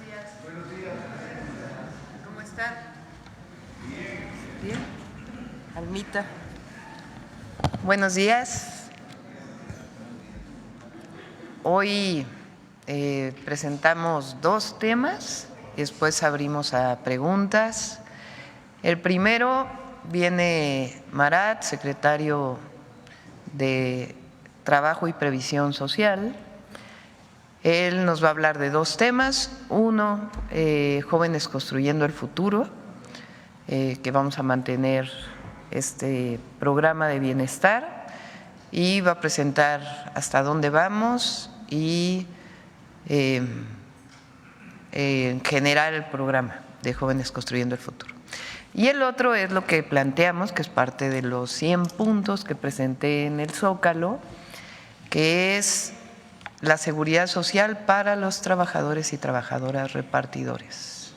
días. Buenos días. ¿Cómo están? Bien. Almita. Buenos días. Hoy presentamos dos temas, después abrimos a preguntas. El primero viene Marat, secretario de Trabajo y Previsión Social. Él nos va a hablar de dos temas. Uno, Jóvenes Construyendo el Futuro, que vamos a mantener este programa de bienestar, y va a presentar hasta dónde vamos y en general el programa de Jóvenes Construyendo el Futuro. Y el otro es lo que planteamos, que es parte de los 100 puntos que presenté en el Zócalo, que es la seguridad social para los trabajadores y trabajadoras repartidores.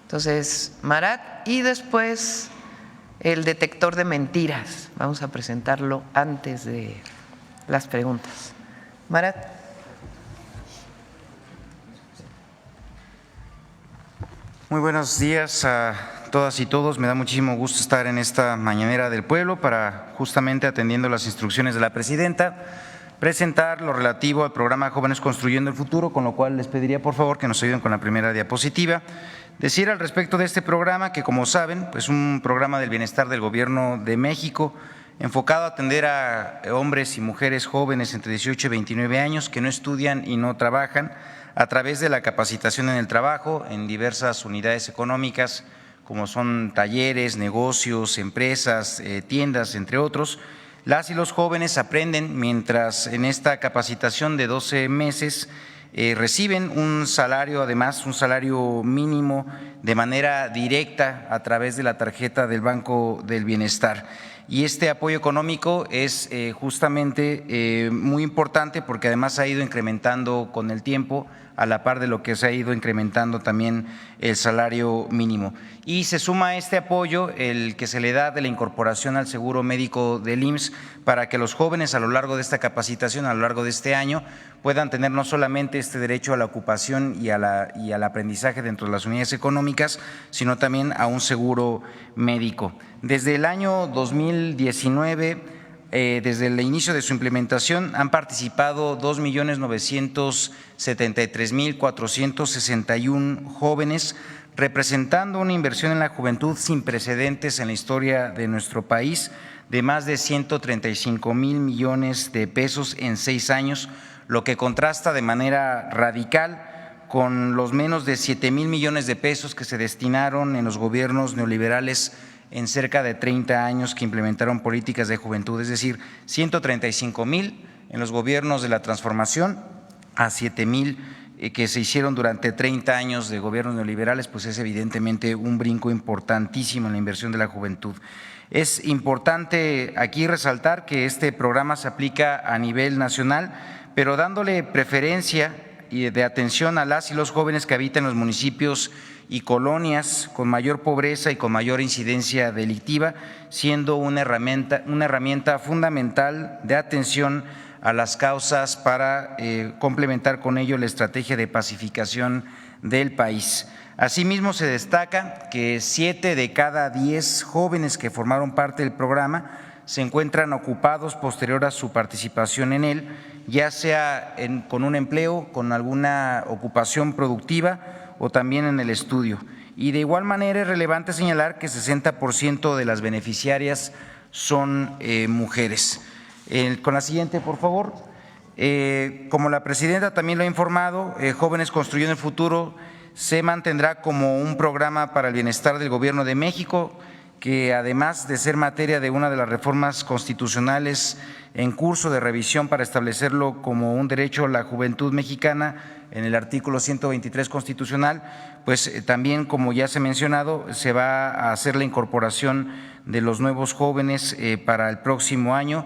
Entonces, Marat, y después el detector de mentiras. Vamos a presentarlo antes de las preguntas. Marat. Muy buenos días a todas y todos. Me da muchísimo gusto estar en esta mañanera del pueblo para, justamente atendiendo las instrucciones de la presidenta, presentar lo relativo al programa Jóvenes Construyendo el Futuro, con lo cual les pediría por favor que nos ayuden con la primera diapositiva. Decir al respecto de este programa que, como saben, es un programa del bienestar del Gobierno de México enfocado a atender a hombres y mujeres jóvenes entre 18 y 29 años que no estudian y no trabajan, a través de la capacitación en el trabajo en diversas unidades económicas, como son talleres, negocios, empresas, tiendas, entre otros. Las y los jóvenes aprenden mientras en esta capacitación de 12 meses reciben un salario, además un salario mínimo de manera directa a través de la tarjeta del Banco del Bienestar. Y este apoyo económico es justamente muy importante porque además ha ido incrementando con el tiempo, a la par de lo que se ha ido incrementando también el salario mínimo. Y se suma a este apoyo el que se le da de la incorporación al seguro médico del IMSS para que los jóvenes a lo largo de esta capacitación, a lo largo de este año, puedan tener no solamente este derecho a la ocupación y al aprendizaje dentro de las unidades económicas, sino también a un seguro médico. Desde el año 2019, desde el inicio de su implementación, han participado 2.973.461 jóvenes, representando una inversión en la juventud sin precedentes en la historia de nuestro país, de más de 135,000 millones de pesos en 6 años, lo que contrasta de manera radical con los menos de 7,000 millones de pesos que se destinaron en los gobiernos neoliberales en cerca de 30 años que implementaron políticas de juventud, es decir, 135,000 en los gobiernos de la transformación a 7,000 que se hicieron durante 30 años de gobiernos neoliberales, pues es evidentemente un brinco importantísimo en la inversión de la juventud. Es importante aquí resaltar que este programa se aplica a nivel nacional, pero dándole preferencia y de atención a las y los jóvenes que habitan en los municipios y colonias con mayor pobreza y con mayor incidencia delictiva, siendo una herramienta fundamental de atención a las causas para complementar con ello la estrategia de pacificación del país. Asimismo, se destaca que 7 de cada 10 jóvenes que formaron parte del programa se encuentran ocupados posterior a su participación en él, ya sea con un empleo, con alguna ocupación productiva o también en el estudio. Y de igual manera es relevante señalar que 60% de las beneficiarias son mujeres. Con la siguiente, por favor. Como la presidenta también lo ha informado, Jóvenes Construyendo el Futuro se mantendrá como un programa para el bienestar del Gobierno de México, que además de ser materia de una de las reformas constitucionales en curso de revisión para establecerlo como un derecho a la juventud mexicana en el artículo 123 constitucional, pues también, como ya se ha mencionado, se va a hacer la incorporación de los nuevos jóvenes para el próximo año,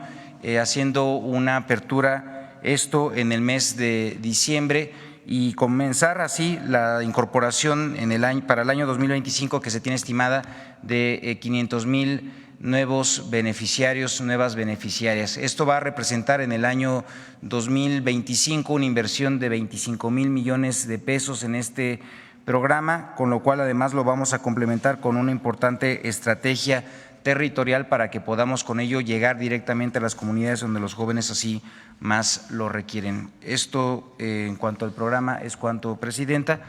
haciendo una apertura, esto en el mes de diciembre, y comenzar así la incorporación para el año 2025, que se tiene estimada de 500,000 nuevos beneficiarios, nuevas beneficiarias. Esto va a representar en el año 2025 una inversión de 25,000 millones de pesos en este programa, con lo cual además lo vamos a complementar con una importante estrategia territorial para que podamos con ello llegar directamente a las comunidades donde los jóvenes así más lo requieren. Esto en cuanto al programa es cuanto, Presidenta,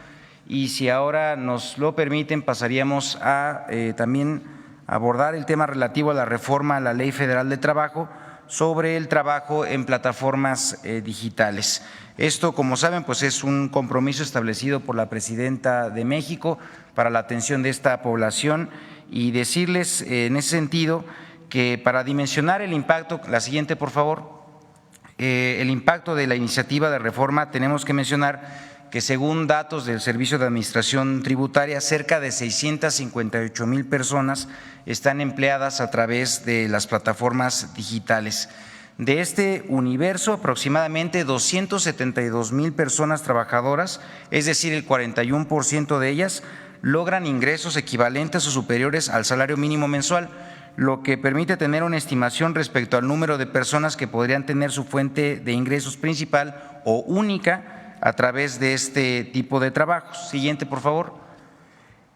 y si ahora nos lo permiten pasaríamos a también abordar el tema relativo a la reforma a la Ley Federal de Trabajo sobre el trabajo en plataformas digitales. Esto, como saben, pues es un compromiso establecido por la Presidenta de México para la atención de esta población y decirles en ese sentido que para dimensionar el impacto, la siguiente por favor, el impacto de la iniciativa de reforma tenemos que mencionar que según datos del Servicio de Administración Tributaria, cerca de 658,000 personas están empleadas a través de las plataformas digitales. De este universo, aproximadamente 272,000 personas trabajadoras, es decir, el 41% de ellas, logran ingresos equivalentes o superiores al salario mínimo mensual, lo que permite tener una estimación respecto al número de personas que podrían tener su fuente de ingresos principal o única a través de este tipo de trabajos. Siguiente, por favor.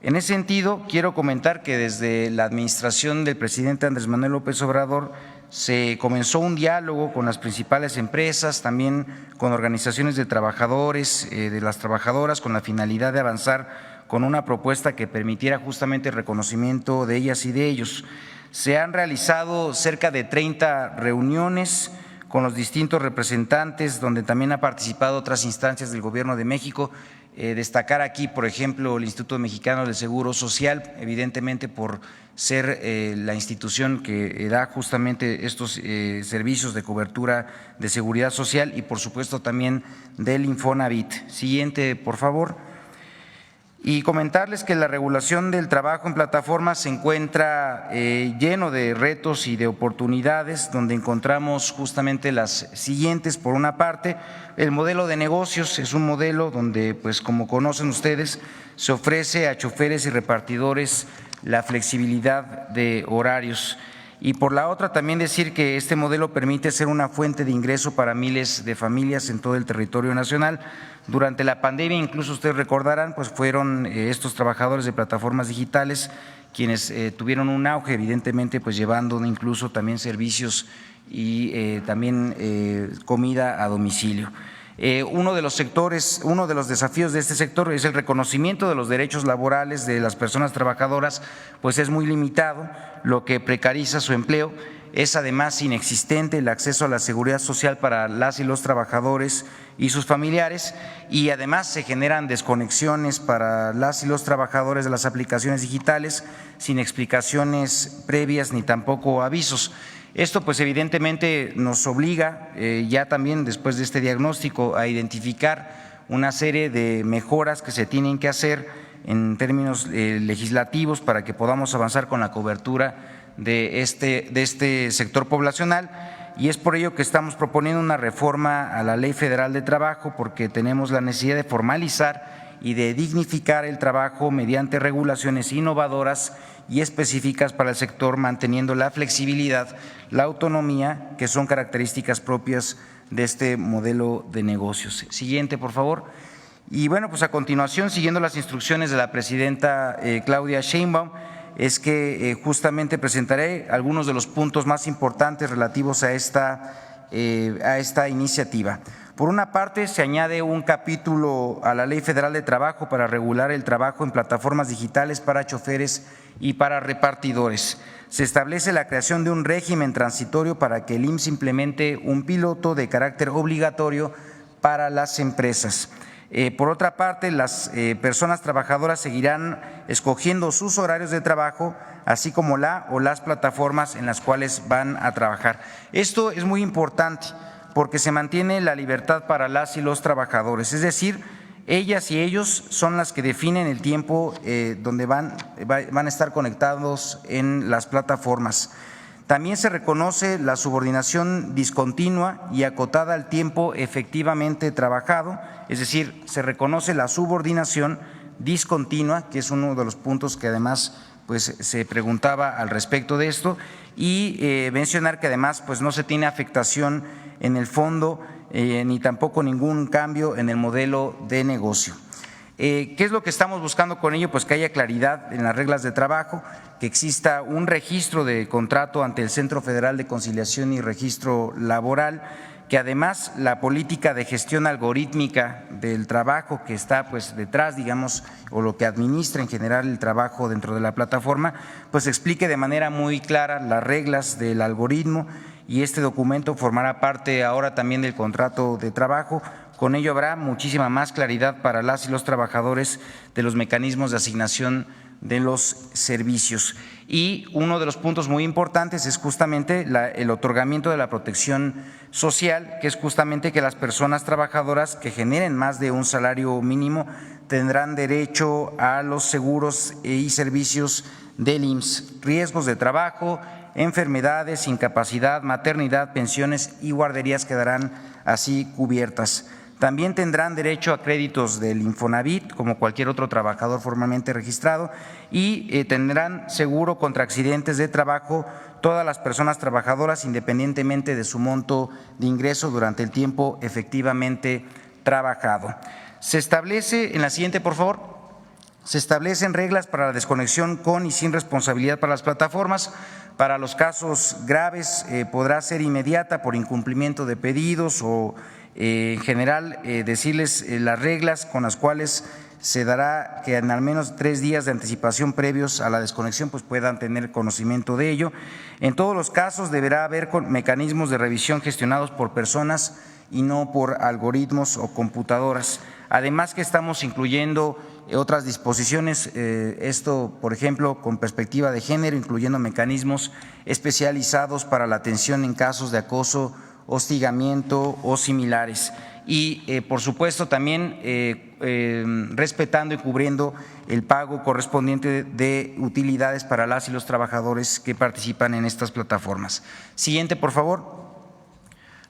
En ese sentido, quiero comentar que desde la administración del presidente Andrés Manuel López Obrador se comenzó un diálogo con las principales empresas, también con organizaciones de trabajadores, de las trabajadoras, con la finalidad de avanzar con una propuesta que permitiera justamente el reconocimiento de ellas y de ellos. Se han realizado cerca de 30 reuniones con los distintos representantes, donde también ha participado otras instancias del Gobierno de México. Destacar aquí, por ejemplo, el Instituto Mexicano del Seguro Social, evidentemente por ser la institución que da justamente estos servicios de cobertura de seguridad social y por supuesto también del Infonavit. Siguiente, por favor. Y comentarles que la regulación del trabajo en plataformas se encuentra lleno de retos y de oportunidades, donde encontramos justamente las siguientes. Por una parte, el modelo de negocios es un modelo donde, pues como conocen ustedes, se ofrece a choferes y repartidores la flexibilidad de horarios. Y por la otra también decir que este modelo permite ser una fuente de ingreso para miles de familias en todo el territorio nacional. Durante la pandemia, incluso ustedes recordarán, pues fueron estos trabajadores de plataformas digitales quienes tuvieron un auge, evidentemente, pues llevando incluso también servicios y también comida a domicilio. Uno de los desafíos de este sector es el reconocimiento de los derechos laborales de las personas trabajadoras, pues es muy limitado, lo que precariza su empleo. Es además inexistente el acceso a la seguridad social para las y los trabajadores y sus familiares, y además se generan desconexiones para las y los trabajadores de las aplicaciones digitales sin explicaciones previas ni tampoco avisos. Esto pues evidentemente nos obliga ya también después de este diagnóstico a identificar una serie de mejoras que se tienen que hacer en términos legislativos para que podamos avanzar con la cobertura de este sector poblacional, y es por ello que estamos proponiendo una reforma a la Ley Federal de Trabajo, porque tenemos la necesidad de formalizar y de dignificar el trabajo mediante regulaciones innovadoras y específicas para el sector, manteniendo la flexibilidad, la autonomía, que son características propias de este modelo de negocios. Siguiente, por favor. Y bueno, pues a continuación, siguiendo las instrucciones de la presidenta Claudia Sheinbaum, es que justamente presentaré algunos de los puntos más importantes relativos a esta iniciativa. Por una parte, se añade un capítulo a la Ley Federal de Trabajo para regular el trabajo en plataformas digitales para choferes y para repartidores. Se establece la creación de un régimen transitorio para que el IMSS implemente un piloto de carácter obligatorio para las empresas. Por otra parte, las personas trabajadoras seguirán escogiendo sus horarios de trabajo, así como la o las plataformas en las cuales van a trabajar. Esto es muy importante porque se mantiene la libertad para las y los trabajadores, es decir, ellas y ellos son las que definen el tiempo donde van a estar conectados en las plataformas. También se reconoce la subordinación discontinua y acotada al tiempo efectivamente trabajado, es decir, se reconoce la subordinación discontinua, que es uno de los puntos que además pues se preguntaba al respecto de esto, y mencionar que además pues no se tiene afectación en el fondo ni tampoco ningún cambio en el modelo de negocio. ¿Qué es lo que estamos buscando con ello? Pues que haya claridad en las reglas de trabajo, que exista un registro de contrato ante el Centro Federal de Conciliación y Registro Laboral, que además la política de gestión algorítmica del trabajo que está pues detrás, digamos, o lo que administra en general el trabajo dentro de la plataforma, pues explique de manera muy clara las reglas del algoritmo, y este documento formará parte ahora también del contrato de trabajo. Con ello habrá muchísima más claridad para las y los trabajadores de los mecanismos de asignación de los servicios. Y uno de los puntos muy importantes es justamente el otorgamiento de la protección social, que es justamente que las personas trabajadoras que generen más de un salario mínimo tendrán derecho a los seguros y servicios del IMSS, riesgos de trabajo, enfermedades, incapacidad, maternidad, pensiones y guarderías quedarán así cubiertas. También tendrán derecho a créditos del Infonavit, como cualquier otro trabajador formalmente registrado, y tendrán seguro contra accidentes de trabajo todas las personas trabajadoras, independientemente de su monto de ingreso durante el tiempo efectivamente trabajado. Se establece, en la siguiente, por favor, se establecen reglas para la desconexión con y sin responsabilidad para las plataformas. Para los casos graves podrá ser inmediata por incumplimiento de pedidos o en general decirles las reglas con las cuales se dará que en al menos 3 días de anticipación previos a la desconexión pues puedan tener conocimiento de ello. En todos los casos deberá haber mecanismos de revisión gestionados por personas y no por algoritmos o computadoras. Además que estamos incluyendo otras disposiciones, esto por ejemplo con perspectiva de género, incluyendo mecanismos especializados para la atención en casos de acoso, hostigamiento o similares. Y por supuesto también respetando y cubriendo el pago correspondiente de utilidades para las y los trabajadores que participan en estas plataformas. Siguiente, por favor.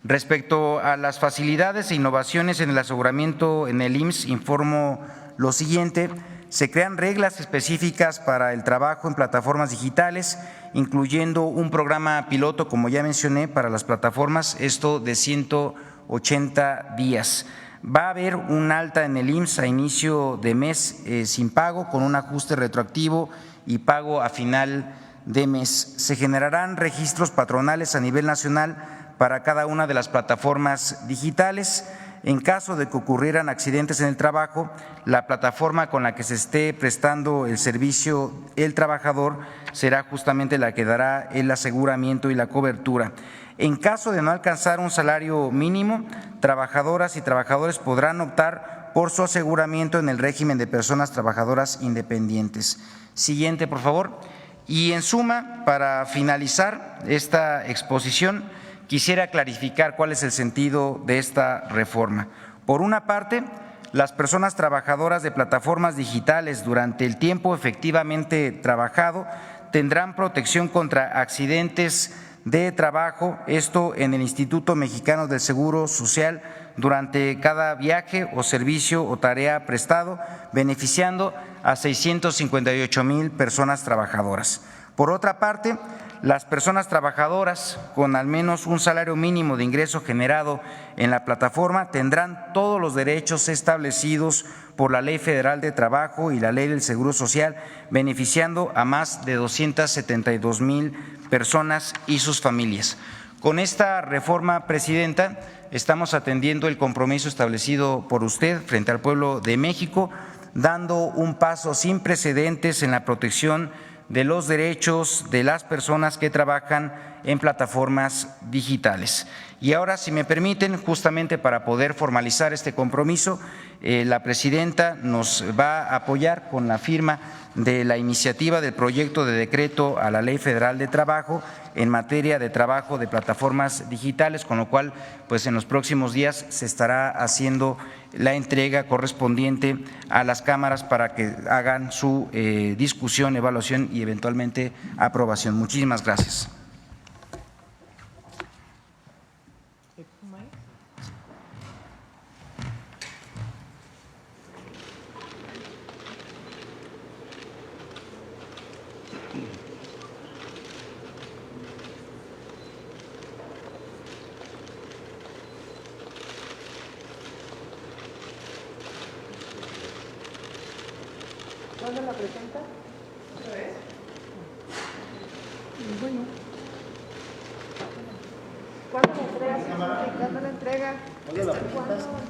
Respecto a las facilidades e innovaciones en el aseguramiento en el IMSS, informo lo siguiente: se crean reglas específicas para el trabajo en plataformas digitales, incluyendo un programa piloto, como ya mencioné, para las plataformas, esto de 180 días. Va a haber un alta en el IMSS a inicio de mes sin pago, con un ajuste retroactivo y pago a final de mes. Se generarán registros patronales a nivel nacional para cada una de las plataformas digitales. En caso de que ocurrieran accidentes en el trabajo, la plataforma con la que se esté prestando el servicio el trabajador será justamente la que dará el aseguramiento y la cobertura. En caso de no alcanzar un salario mínimo, trabajadoras y trabajadores podrán optar por su aseguramiento en el régimen de personas trabajadoras independientes. Siguiente, por favor. Y en suma, para finalizar esta exposición, quisiera clarificar cuál es el sentido de esta reforma. Por una parte, las personas trabajadoras de plataformas digitales durante el tiempo efectivamente trabajado tendrán protección contra accidentes de trabajo, esto en el Instituto Mexicano del Seguro Social durante cada viaje o servicio o tarea prestado, beneficiando a 658,000 personas trabajadoras. Por otra parte, las personas trabajadoras con al menos un salario mínimo de ingreso generado en la plataforma tendrán todos los derechos establecidos por la Ley Federal de Trabajo y la Ley del Seguro Social, beneficiando a más de 272,000 personas y sus familias. Con esta reforma, Presidenta, estamos atendiendo el compromiso establecido por usted frente al pueblo de México, dando un paso sin precedentes en la protección de los derechos de las personas que trabajan en plataformas digitales. Y ahora, si me permiten, justamente para poder formalizar este compromiso, la Presidenta nos va a apoyar con la firma de la iniciativa del proyecto de decreto a la Ley Federal de Trabajo en materia de trabajo de plataformas digitales, con lo cual pues en los próximos días se estará haciendo la entrega correspondiente a las cámaras para que hagan su discusión, evaluación y eventualmente aprobación. Muchísimas gracias. ¿Cuándo la presenta? Bueno. ¿Cuándo la entrega?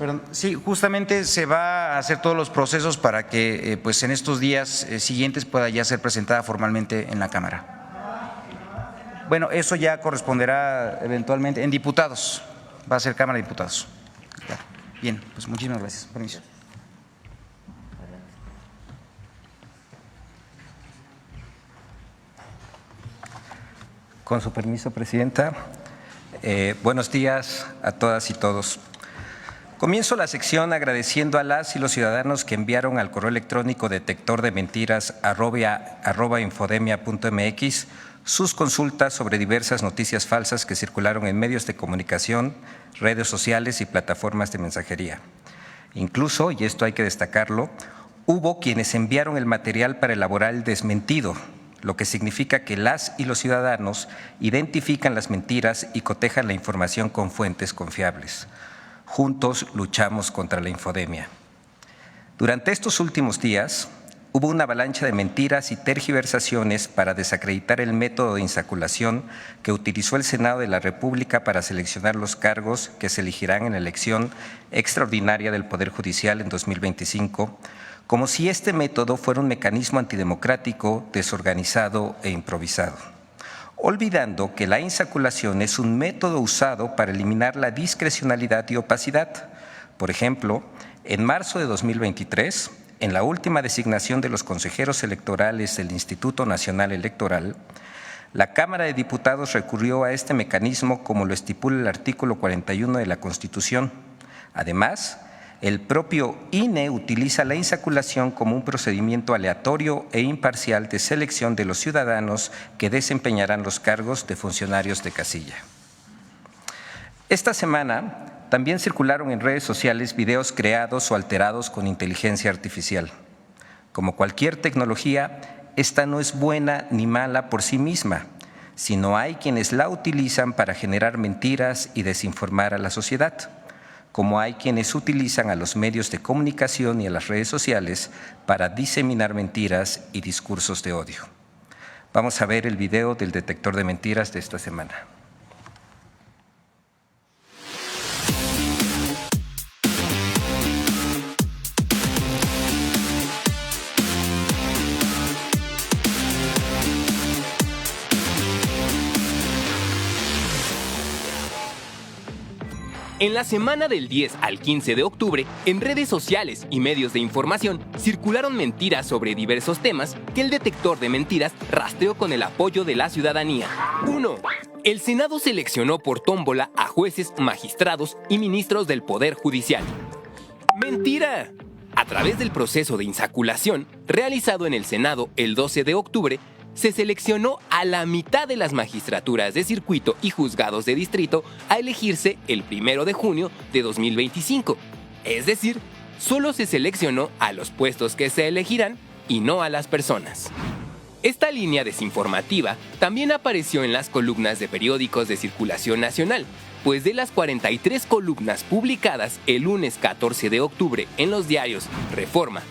Perdón, sí, justamente se va a hacer todos los procesos para que pues en estos días siguientes pueda ya ser presentada formalmente en la Cámara. Bueno, eso ya corresponderá eventualmente en diputados, va a ser Cámara de Diputados. Bien, pues muchísimas gracias. Permiso. Con su permiso, Presidenta. Buenos días a todas y todos. Comienzo la sección agradeciendo a las y los ciudadanos que enviaron al correo electrónico detectordementiras@infodemia.mx sus consultas sobre diversas noticias falsas que circularon en medios de comunicación, redes sociales y plataformas de mensajería. Incluso, y esto hay que destacarlo, hubo quienes enviaron el material para elaborar el desmentido, lo que significa que las y los ciudadanos identifican las mentiras y cotejan la información con fuentes confiables. Juntos luchamos contra la infodemia. Durante estos últimos días hubo una avalancha de mentiras y tergiversaciones para desacreditar el método de insaculación que utilizó el Senado de la República para seleccionar los cargos que se elegirán en la elección extraordinaria del Poder Judicial en 2025, como si este método fuera un mecanismo antidemocrático, desorganizado e improvisado, olvidando que la insaculación es un método usado para eliminar la discrecionalidad y opacidad. Por ejemplo, en marzo de 2023, en la última designación de los consejeros electorales del Instituto Nacional Electoral, la Cámara de Diputados recurrió a este mecanismo como lo estipula el artículo 41 de la Constitución. Además, el propio INE utiliza la insaculación como un procedimiento aleatorio e imparcial de selección de los ciudadanos que desempeñarán los cargos de funcionarios de casilla. Esta semana también circularon en redes sociales videos creados o alterados con inteligencia artificial. Como cualquier tecnología, esta no es buena ni mala por sí misma, sino hay quienes la utilizan para generar mentiras y desinformar a la sociedad, como hay quienes utilizan a los medios de comunicación y a las redes sociales para diseminar mentiras y discursos de odio. Vamos a ver el video del detector de mentiras de esta semana. En la semana del 10 al 15 de octubre, en redes sociales y medios de información circularon mentiras sobre diversos temas que el detector de mentiras rastreó con el apoyo de la ciudadanía. 1. El Senado seleccionó por tómbola a jueces, magistrados y ministros del Poder Judicial. ¡Mentira! A través del proceso de insaculación realizado en el Senado el 12 de octubre, se seleccionó a la mitad de las magistraturas de circuito y juzgados de distrito a elegirse el 1 de junio de 2025. Es decir, solo se seleccionó a los puestos que se elegirán y no a las personas. Esta línea desinformativa también apareció en las columnas de periódicos de circulación nacional, pues de las 43 columnas publicadas el lunes 14 de octubre en los diarios Reforma,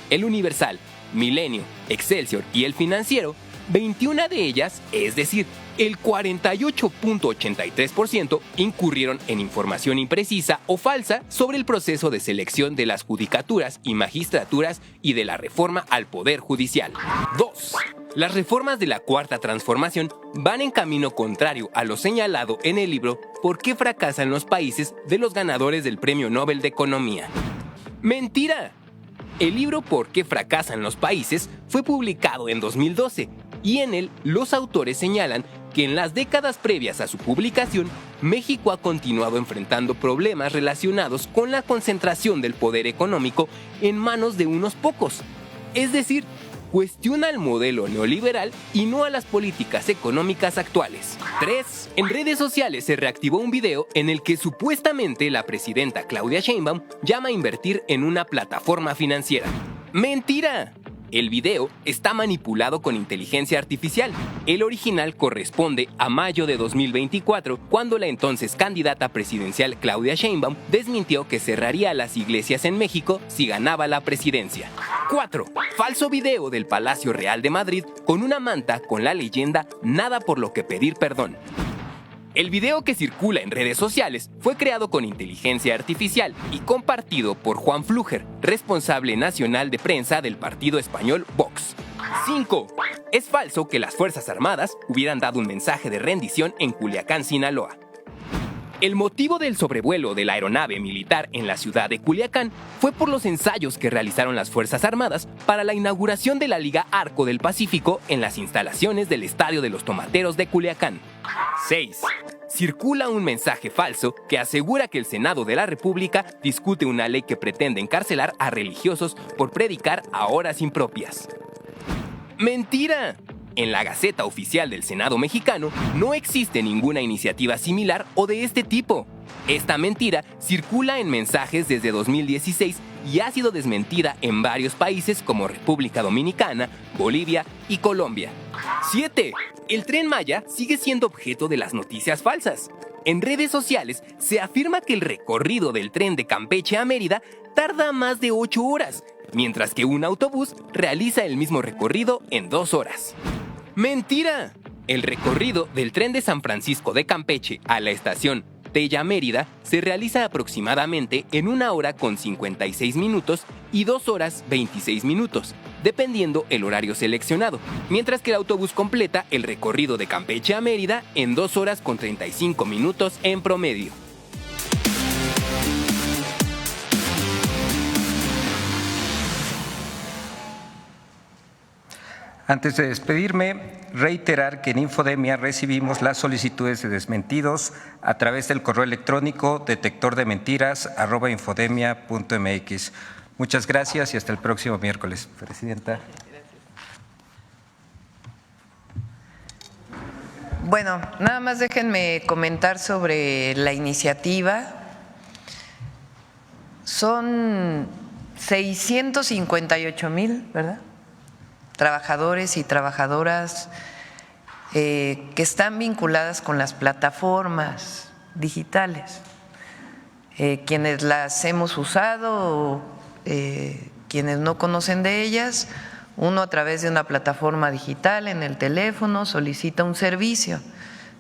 El Universal, Milenio, Excelsior y El Financiero, 21 de ellas, es decir, el 48.83%, incurrieron en información imprecisa o falsa sobre el proceso de selección de las judicaturas y magistraturas y de la reforma al Poder Judicial. 2. Las reformas de la Cuarta Transformación van en camino contrario a lo señalado en el libro ¿Por qué fracasan los países?, de los ganadores del Premio Nobel de Economía. ¡Mentira! El libro ¿Por qué fracasan los países? Fue publicado en 2012 y en él los autores señalan que en las décadas previas a su publicación, México ha continuado enfrentando problemas relacionados con la concentración del poder económico en manos de unos pocos. Es decir, cuestiona el modelo neoliberal y no a las políticas económicas actuales. 3. En redes sociales se reactivó un video en el que supuestamente la presidenta Claudia Sheinbaum llama a invertir en una plataforma financiera. ¡Mentira! El video está manipulado con inteligencia artificial. El original corresponde a mayo de 2024, cuando la entonces candidata presidencial Claudia Sheinbaum desmintió que cerraría las iglesias en México si ganaba la presidencia. 4. Falso video del Palacio Real de Madrid con una manta con la leyenda "Nada por lo que pedir perdón". El video que circula en redes sociales fue creado con inteligencia artificial y compartido por Juan Flúger, responsable nacional de prensa del partido español Vox. 5. Es falso que las Fuerzas Armadas hubieran dado un mensaje de rendición en Culiacán, Sinaloa. El motivo del sobrevuelo de la aeronave militar en la ciudad de Culiacán fue por los ensayos que realizaron las Fuerzas Armadas para la inauguración de la Liga Arco del Pacífico en las instalaciones del Estadio de los Tomateros de Culiacán. 6. Circula un mensaje falso que asegura que el Senado de la República discute una ley que pretende encarcelar a religiosos por predicar a horas impropias. ¡Mentira! En la Gaceta Oficial del Senado mexicano no existe ninguna iniciativa similar o de este tipo. Esta mentira circula en mensajes desde 2016 y ha sido desmentida en varios países como República Dominicana, Bolivia y Colombia. 7. El Tren Maya sigue siendo objeto de las noticias falsas. En redes sociales se afirma que el recorrido del tren de Campeche a Mérida tarda más de 8 horas, mientras que un autobús realiza el mismo recorrido en 2 horas. ¡Mentira! El recorrido del tren de San Francisco de Campeche a la estación Tella Mérida se realiza aproximadamente en 1 hora con 56 minutos y 2 horas 26 minutos, dependiendo el horario seleccionado, mientras que el autobús completa el recorrido de Campeche a Mérida en 2 horas con 35 minutos en promedio. Antes de despedirme, reiterar que en Infodemia recibimos las solicitudes de desmentidos a través del correo electrónico detectordementiras@infodemia.mx. Muchas gracias y hasta el próximo miércoles, Presidenta. Bueno, nada más déjenme comentar sobre la iniciativa. Son 658,000, ¿verdad?, trabajadores y trabajadoras que están vinculadas con las plataformas digitales, quienes las hemos usado, quienes no conocen de ellas. Uno, a través de una plataforma digital en el teléfono, solicita un servicio,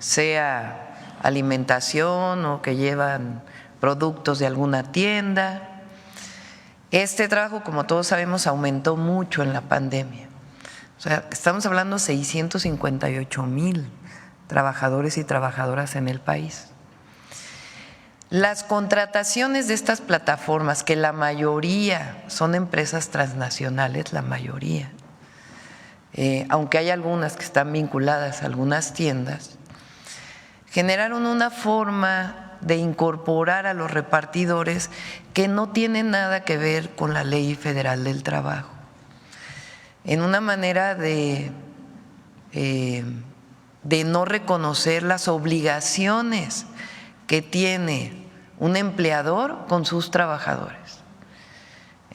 sea alimentación o que llevan productos de alguna tienda. Este trabajo, como todos sabemos, aumentó mucho en la pandemia. O sea, estamos hablando de 658,000 trabajadores y trabajadoras en el país. Las contrataciones de estas plataformas, que la mayoría son empresas transnacionales, la mayoría, aunque hay algunas que están vinculadas a algunas tiendas, generaron una forma de incorporar a los repartidores que no tiene nada que ver con la Ley Federal del Trabajo, en una manera de no reconocer las obligaciones que tiene un empleador con sus trabajadores.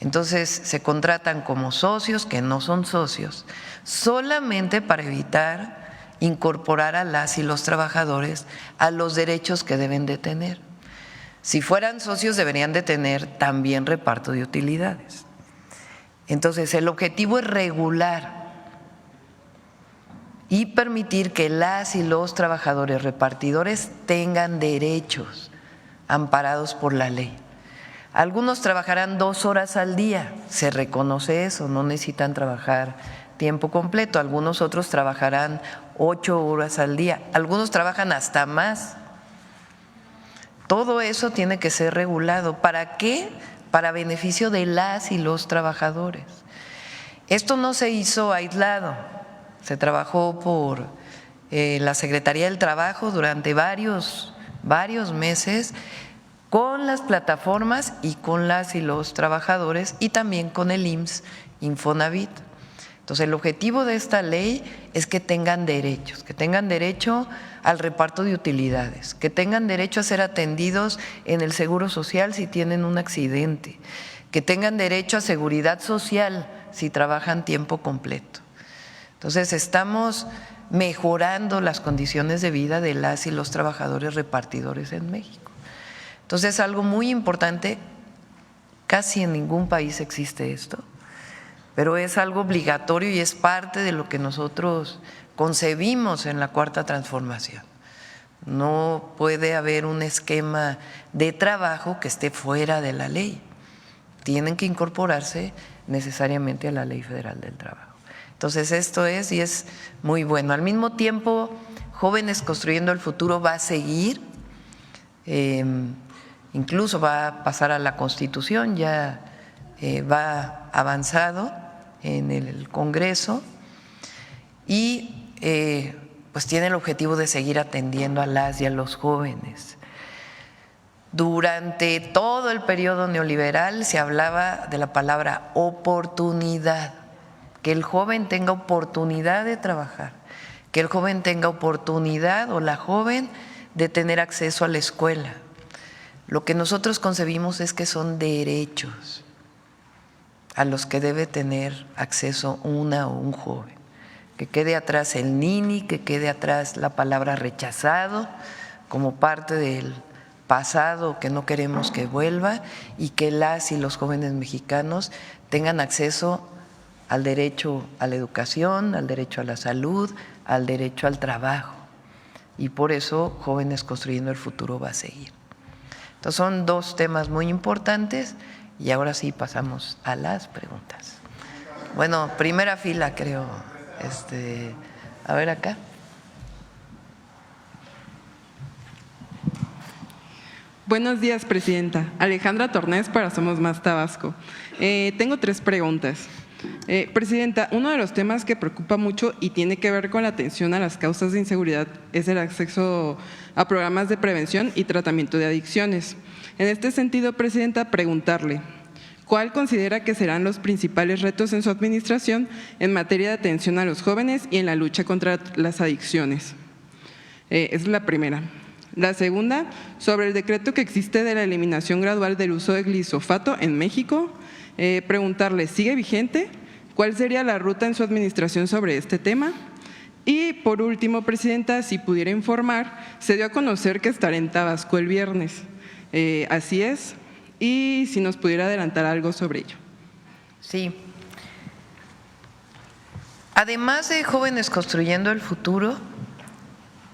Entonces se contratan como socios que no son socios, solamente para evitar incorporar a las y los trabajadores a los derechos que deben de tener. Si fueran socios, deberían de tener también reparto de utilidades. Entonces, el objetivo es regular y permitir que las y los trabajadores repartidores tengan derechos amparados por la ley. Algunos trabajarán 2 horas al día, se reconoce eso, no necesitan trabajar tiempo completo. Algunos otros trabajarán 8 horas al día, algunos trabajan hasta más. Todo eso tiene que ser regulado. ¿Para qué? Para beneficio de las y los trabajadores. Esto no se hizo aislado, se trabajó por la Secretaría del Trabajo durante varios meses con las plataformas y con las y los trabajadores, y también con el IMSS, Infonavit. Entonces, el objetivo de esta ley es que tengan derechos, que tengan derecho al reparto de utilidades, que tengan derecho a ser atendidos en el Seguro Social si tienen un accidente, que tengan derecho a seguridad social si trabajan tiempo completo. Entonces, estamos mejorando las condiciones de vida de las y los trabajadores repartidores en México. Entonces, algo muy importante, casi en ningún país existe esto, pero es algo obligatorio y es parte de lo que nosotros concebimos en la Cuarta Transformación. No puede haber un esquema de trabajo que esté fuera de la ley. Tienen que incorporarse necesariamente a la Ley Federal del Trabajo. Entonces, esto es y es muy bueno. Al mismo tiempo, Jóvenes Construyendo el Futuro va a seguir, incluso va a pasar a la Constitución, ya va avanzado en el Congreso y pues tiene el objetivo de seguir atendiendo a las y a los jóvenes. Durante todo el periodo neoliberal se hablaba de la palabra oportunidad, que el joven tenga oportunidad de trabajar, que el joven tenga oportunidad o la joven de tener acceso a la escuela. Lo que nosotros concebimos es que son derechos a los que debe tener acceso una o un joven. Que quede atrás el nini, que quede atrás la palabra rechazado como parte del pasado que no queremos que vuelva y que las y los jóvenes mexicanos tengan acceso al derecho a la educación, al derecho a la salud, al derecho al trabajo. Y por eso Jóvenes Construyendo el Futuro va a seguir. Entonces, son dos temas muy importantes y ahora sí pasamos a las preguntas. Bueno, primera fila creo. A ver acá. Buenos días, Presidenta. Alejandra Tornés para Somos Más Tabasco. Tengo 3 preguntas. Presidenta, uno de los temas que preocupa mucho y tiene que ver con la atención a las causas de inseguridad es el acceso a programas de prevención y tratamiento de adicciones. En este sentido, Presidenta, preguntarle, ¿cuál considera que serán los principales retos en su administración en materia de atención a los jóvenes y en la lucha contra las adicciones? Esa es la primera. La segunda, sobre el decreto que existe de la eliminación gradual del uso de glifosato en México, preguntarle, ¿sigue vigente? ¿Cuál sería la ruta en su administración sobre este tema? Y por último, Presidenta, si pudiera informar, se dio a conocer que estará en Tabasco el viernes. ¿Así es? Y si nos pudiera adelantar algo sobre ello. Sí. Además de Jóvenes Construyendo el Futuro,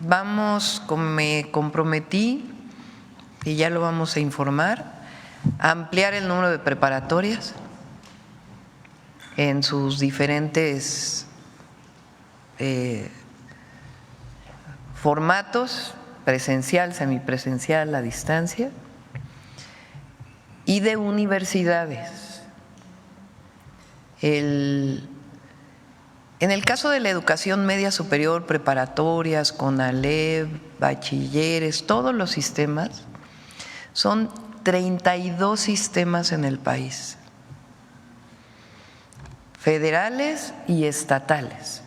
vamos, como me comprometí, y ya lo vamos a informar, a ampliar el número de preparatorias en sus diferentes formatos, presencial, semipresencial, a distancia, y de universidades. En el caso de la educación media superior, preparatorias, CONALEP, bachilleres, todos los sistemas, son 32 sistemas en el país, federales y estatales.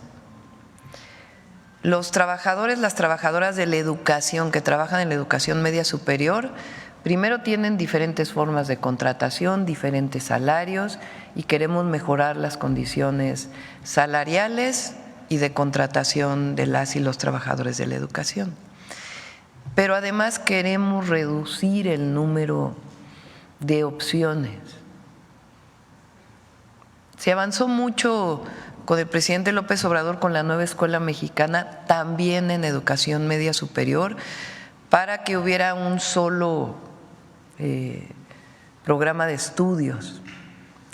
Los trabajadores, las trabajadoras de la educación que trabajan en la educación media superior, primero tienen diferentes formas de contratación, diferentes salarios y queremos mejorar las condiciones salariales y de contratación de las y los trabajadores de la educación. Pero además queremos reducir el número de opciones. Se avanzó mucho con el presidente López Obrador con la nueva escuela mexicana, también en educación media superior, para que hubiera un solo programa de estudios,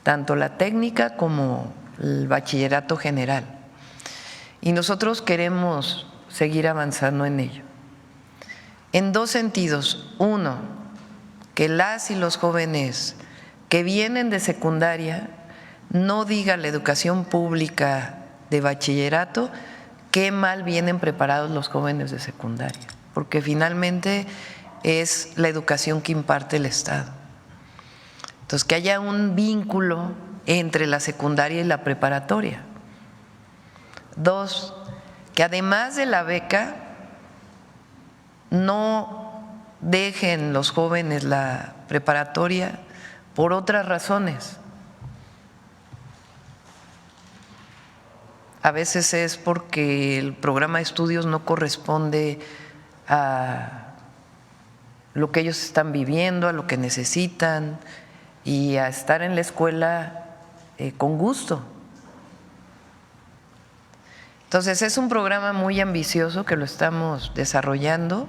tanto la técnica como el bachillerato general. Y nosotros queremos seguir avanzando en ello. En dos sentidos. Uno, que las y los jóvenes que vienen de secundaria no digan la educación pública de bachillerato qué mal vienen preparados los jóvenes de secundaria, porque finalmente es la educación que imparte el Estado. Entonces, que haya un vínculo entre la secundaria y la preparatoria. Dos, que además de la beca no dejen los jóvenes la preparatoria por otras razones. A veces es porque el programa de estudios no corresponde a lo que ellos están viviendo, a lo que necesitan y a estar en la escuela con gusto. Entonces es un programa muy ambicioso que lo estamos desarrollando.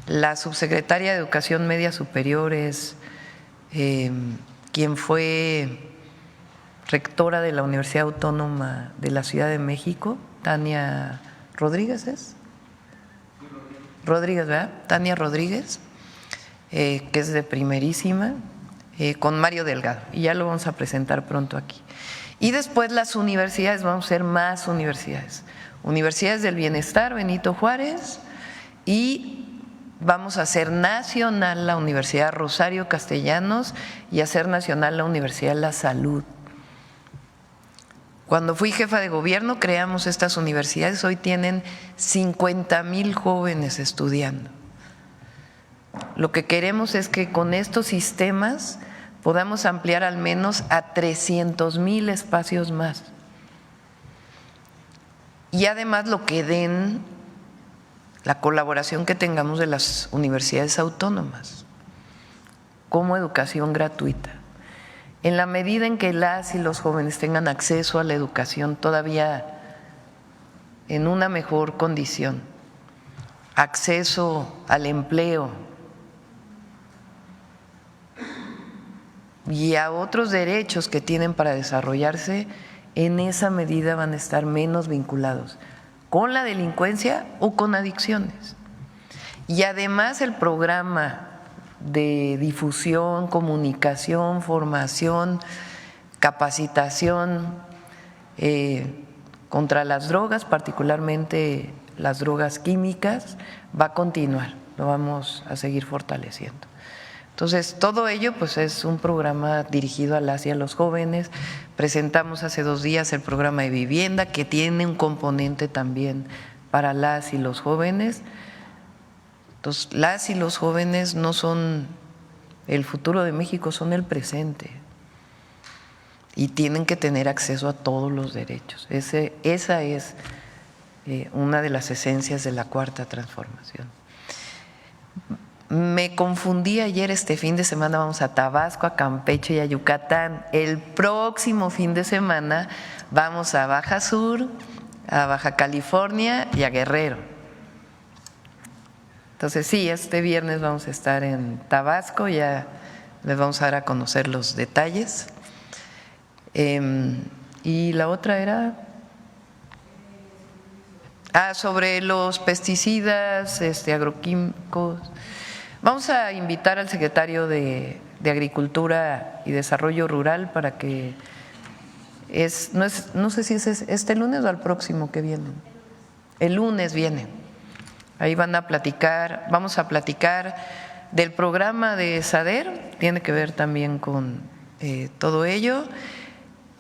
La subsecretaria de Educación Media Superior es quien fue rectora de la Universidad Autónoma de la Ciudad de México, Tania Rodríguez, ¿es? Rodríguez, ¿verdad? Tania Rodríguez, que es de primerísima, con Mario Delgado, y ya lo vamos a presentar pronto aquí. Y después las universidades, vamos a ser más universidades. Universidades del Bienestar, Benito Juárez, y vamos a hacer nacional la Universidad Rosario Castellanos y hacer nacional la Universidad de la Salud. Cuando fui jefa de gobierno creamos estas universidades, hoy tienen 50,000 jóvenes estudiando. Lo que queremos es que con estos sistemas podamos ampliar al menos a 300,000 espacios más. Y además lo que den la colaboración que tengamos de las universidades autónomas como educación gratuita. En la medida en que las y los jóvenes tengan acceso a la educación todavía en una mejor condición, acceso al empleo y a otros derechos que tienen para desarrollarse, en esa medida van a estar menos vinculados con la delincuencia o con adicciones. Y además el programa de difusión, comunicación, formación, capacitación contra las drogas, particularmente las drogas químicas, va a continuar, lo vamos a seguir fortaleciendo. Entonces, todo ello pues es un programa dirigido a las y a los jóvenes. Presentamos hace 2 días el programa de vivienda, que tiene un componente también para las y los jóvenes. Entonces, las y los jóvenes no son el futuro de México, son el presente. Y tienen que tener acceso a todos los derechos. Esa es una de las esencias de la Cuarta Transformación. Me confundí ayer, este fin de semana vamos a Tabasco, a Campeche y a Yucatán. El próximo fin de semana vamos a Baja Sur, a Baja California y a Guerrero. Entonces sí, este viernes vamos a estar en Tabasco, ya les vamos a dar a conocer los detalles. Y la otra era sobre los pesticidas, agroquímicos. Vamos a invitar al secretario de Agricultura y Desarrollo Rural para que no sé si es este lunes o al próximo que viene. El lunes viene. Ahí vamos a platicar del programa de SADER, tiene que ver también con todo ello.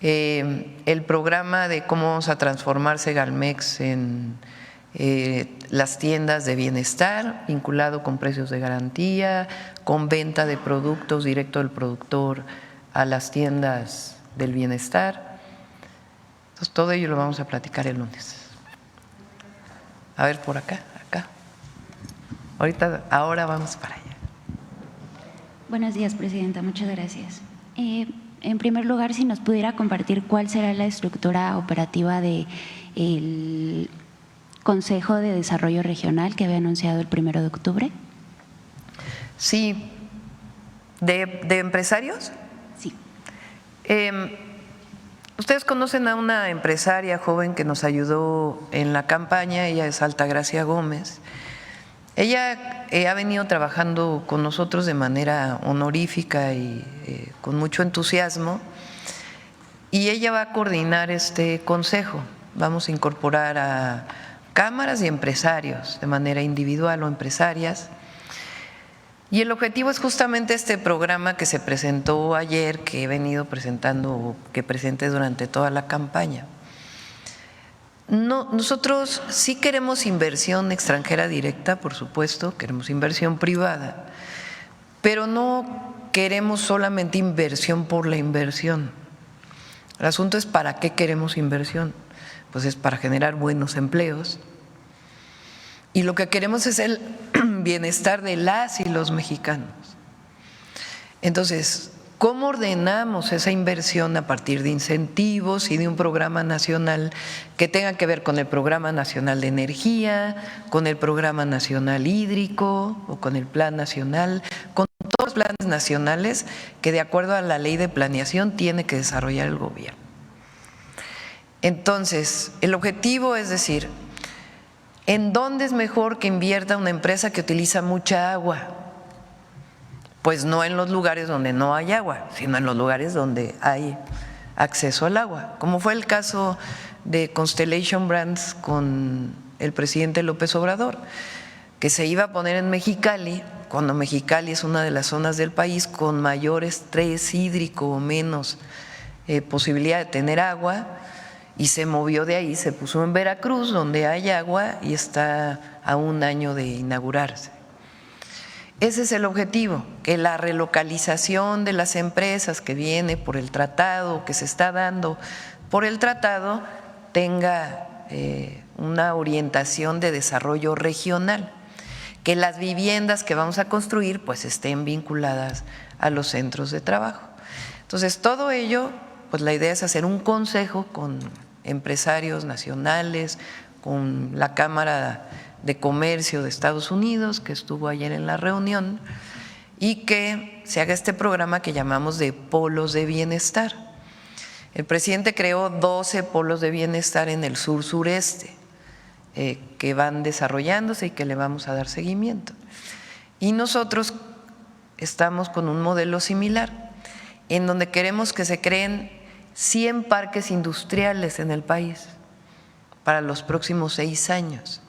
El programa de cómo vamos a transformar Segalmex en las tiendas de bienestar, vinculado con precios de garantía, con venta de productos directo del productor a las tiendas del bienestar. Entonces, todo ello lo vamos a platicar el lunes. A ver, por acá. Ahora vamos para allá. Buenos días, Presidenta. Muchas gracias. En primer lugar, si nos pudiera compartir cuál será la estructura operativa del Consejo de Desarrollo Regional que había anunciado el 1 de octubre. Sí. ¿De empresarios? Sí. Ustedes conocen a una empresaria joven que nos ayudó en la campaña, ella es Altagracia Gómez. Ella ha venido trabajando con nosotros de manera honorífica y con mucho entusiasmo, y ella va a coordinar este consejo. Vamos a incorporar a cámaras y empresarios de manera individual o empresarias. Y el objetivo es justamente este programa que se presentó ayer, que he venido presentando, que presenté durante toda la campaña. Nosotros sí queremos inversión extranjera directa, por supuesto, queremos inversión privada, pero no queremos solamente inversión por la inversión. El asunto es para qué queremos inversión. pues es para generar buenos empleos. Y lo que queremos es el bienestar de las y los mexicanos. Entonces, ¿cómo ordenamos esa inversión a partir de incentivos y de un programa nacional que tenga que ver con el Programa Nacional de Energía, con el Programa Nacional Hídrico o con el Plan Nacional, con todos los planes nacionales que de acuerdo a la Ley de Planeación tiene que desarrollar el gobierno? Entonces, el objetivo es decir, ¿en dónde es mejor que invierta una empresa que utiliza mucha agua? Pues no en los lugares donde no hay agua, sino en los lugares donde hay acceso al agua, como fue el caso de Constellation Brands con el presidente López Obrador, que se iba a poner en Mexicali, cuando Mexicali es una de las zonas del país con mayor estrés hídrico o menos posibilidad de tener agua, y se movió de ahí, se puso en Veracruz, donde hay agua y está a un año de inaugurarse. Ese es el objetivo, que la relocalización de las empresas que viene por el tratado, que se está dando por el tratado, tenga una orientación de desarrollo regional, que las viviendas que vamos a construir pues estén vinculadas a los centros de trabajo. Entonces, todo ello, pues la idea es hacer un consejo con empresarios nacionales, con la Cámara de Comercio de Estados Unidos, que estuvo ayer en la reunión, y que se haga este programa que llamamos de polos de bienestar. El presidente creó 12 polos de bienestar en el sur-sureste, que van desarrollándose y que le vamos a dar seguimiento. Y nosotros estamos con un modelo similar, en donde queremos que se creen 100 parques industriales en el país para los próximos 6 años.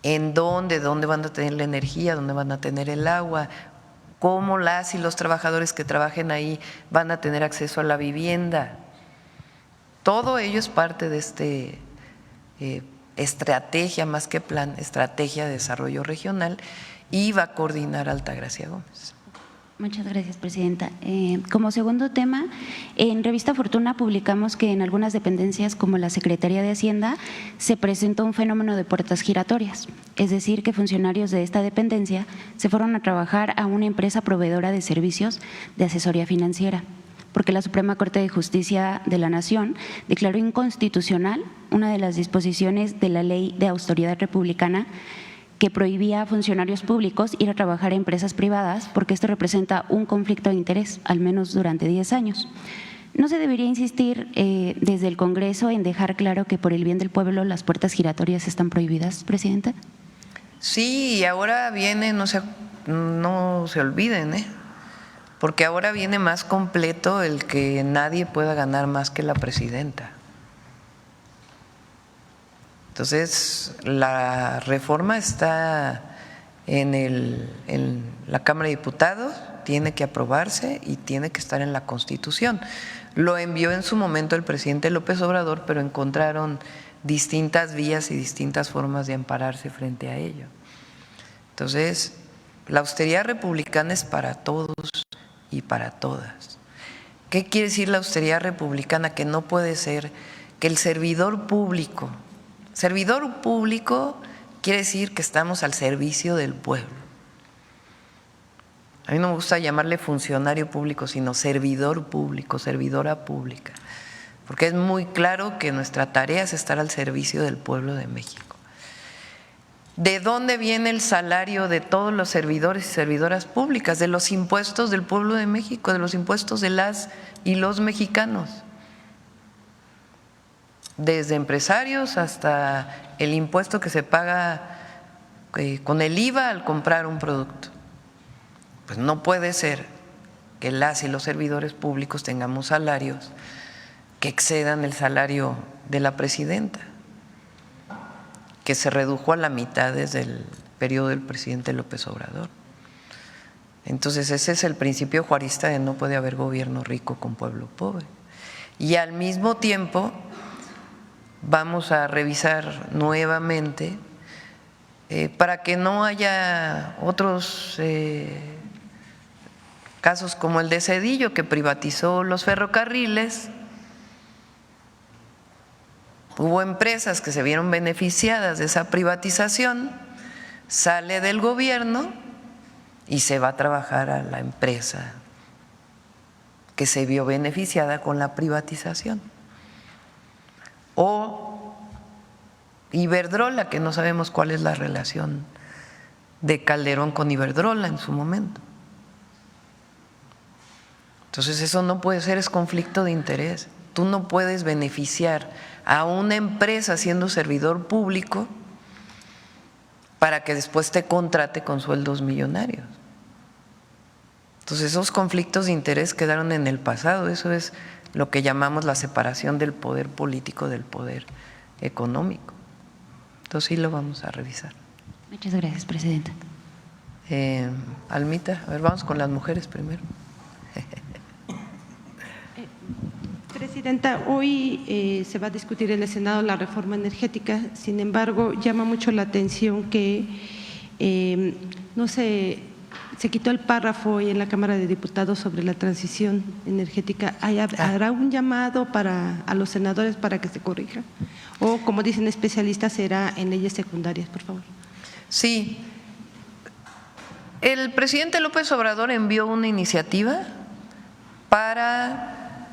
¿En dónde van a tener la energía, dónde van a tener el agua, cómo las y los trabajadores que trabajen ahí van a tener acceso a la vivienda? Todo ello es parte de este estrategia, más que plan, estrategia de desarrollo regional, y va a coordinar Altagracia Gómez. Muchas gracias, presidenta. Como segundo tema, en Revista Fortuna publicamos que en algunas dependencias como la Secretaría de Hacienda se presentó un fenómeno de puertas giratorias, es decir, que funcionarios de esta dependencia se fueron a trabajar a una empresa proveedora de servicios de asesoría financiera, porque la Suprema Corte de Justicia de la Nación declaró inconstitucional una de las disposiciones de la Ley de Autoridad Republicana que prohibía a funcionarios públicos ir a trabajar a empresas privadas porque esto representa un conflicto de interés, al menos durante 10 años. ¿No se debería insistir desde el Congreso en dejar claro que por el bien del pueblo las puertas giratorias están prohibidas, presidenta? Sí, y ahora viene, no se olviden, porque ahora viene más completo el que nadie pueda ganar más que la presidenta. Entonces, la reforma está en la Cámara de Diputados, tiene que aprobarse y tiene que estar en la Constitución. Lo envió en su momento el presidente López Obrador, pero encontraron distintas vías y distintas formas de ampararse frente a ello. Entonces, la austeridad republicana es para todos y para todas. ¿Qué quiere decir la austeridad republicana? Que no puede ser que el servidor público quiere decir que estamos al servicio del pueblo. A mí no me gusta llamarle funcionario público, sino servidor público, servidora pública, porque es muy claro que nuestra tarea es estar al servicio del pueblo de México. ¿De dónde viene el salario de todos los servidores y servidoras públicas? De los impuestos del pueblo de México, de los impuestos de las y los mexicanos. Desde empresarios hasta el impuesto que se paga con el IVA al comprar un producto. Pues no puede ser que las y los servidores públicos tengamos salarios que excedan el salario de la presidenta, que se redujo a la mitad desde el periodo del presidente López Obrador. Entonces ese es el principio juarista de no puede haber gobierno rico con pueblo pobre. Y al mismo tiempo vamos a revisar nuevamente para que no haya otros casos como el de Zedillo, que privatizó los ferrocarriles Hubo empresas que se vieron beneficiadas de esa privatización, sale del gobierno y se va a trabajar a la empresa que se vio beneficiada con la privatización. O Iberdrola, que no sabemos cuál es la relación de Calderón con Iberdrola en su momento. Entonces eso no puede ser, es conflicto de interés. Tú no puedes beneficiar a una empresa siendo servidor público para que después te contrate con sueldos millonarios. Entonces esos conflictos de interés quedaron en el pasado. Eso es lo que llamamos la separación del poder político del poder económico. Entonces sí lo vamos a revisar. Muchas gracias, presidenta. Almita, a ver, vamos con las mujeres primero. Presidenta, hoy se va a discutir en el Senado la reforma energética. Sin embargo, llama mucho la atención que no se quitó el párrafo hoy en la Cámara de Diputados sobre la transición energética. ¿Habrá un llamado a los senadores para que se corrija? O, como dicen especialistas, será en leyes secundarias, por favor. Sí. El presidente López Obrador envió una iniciativa para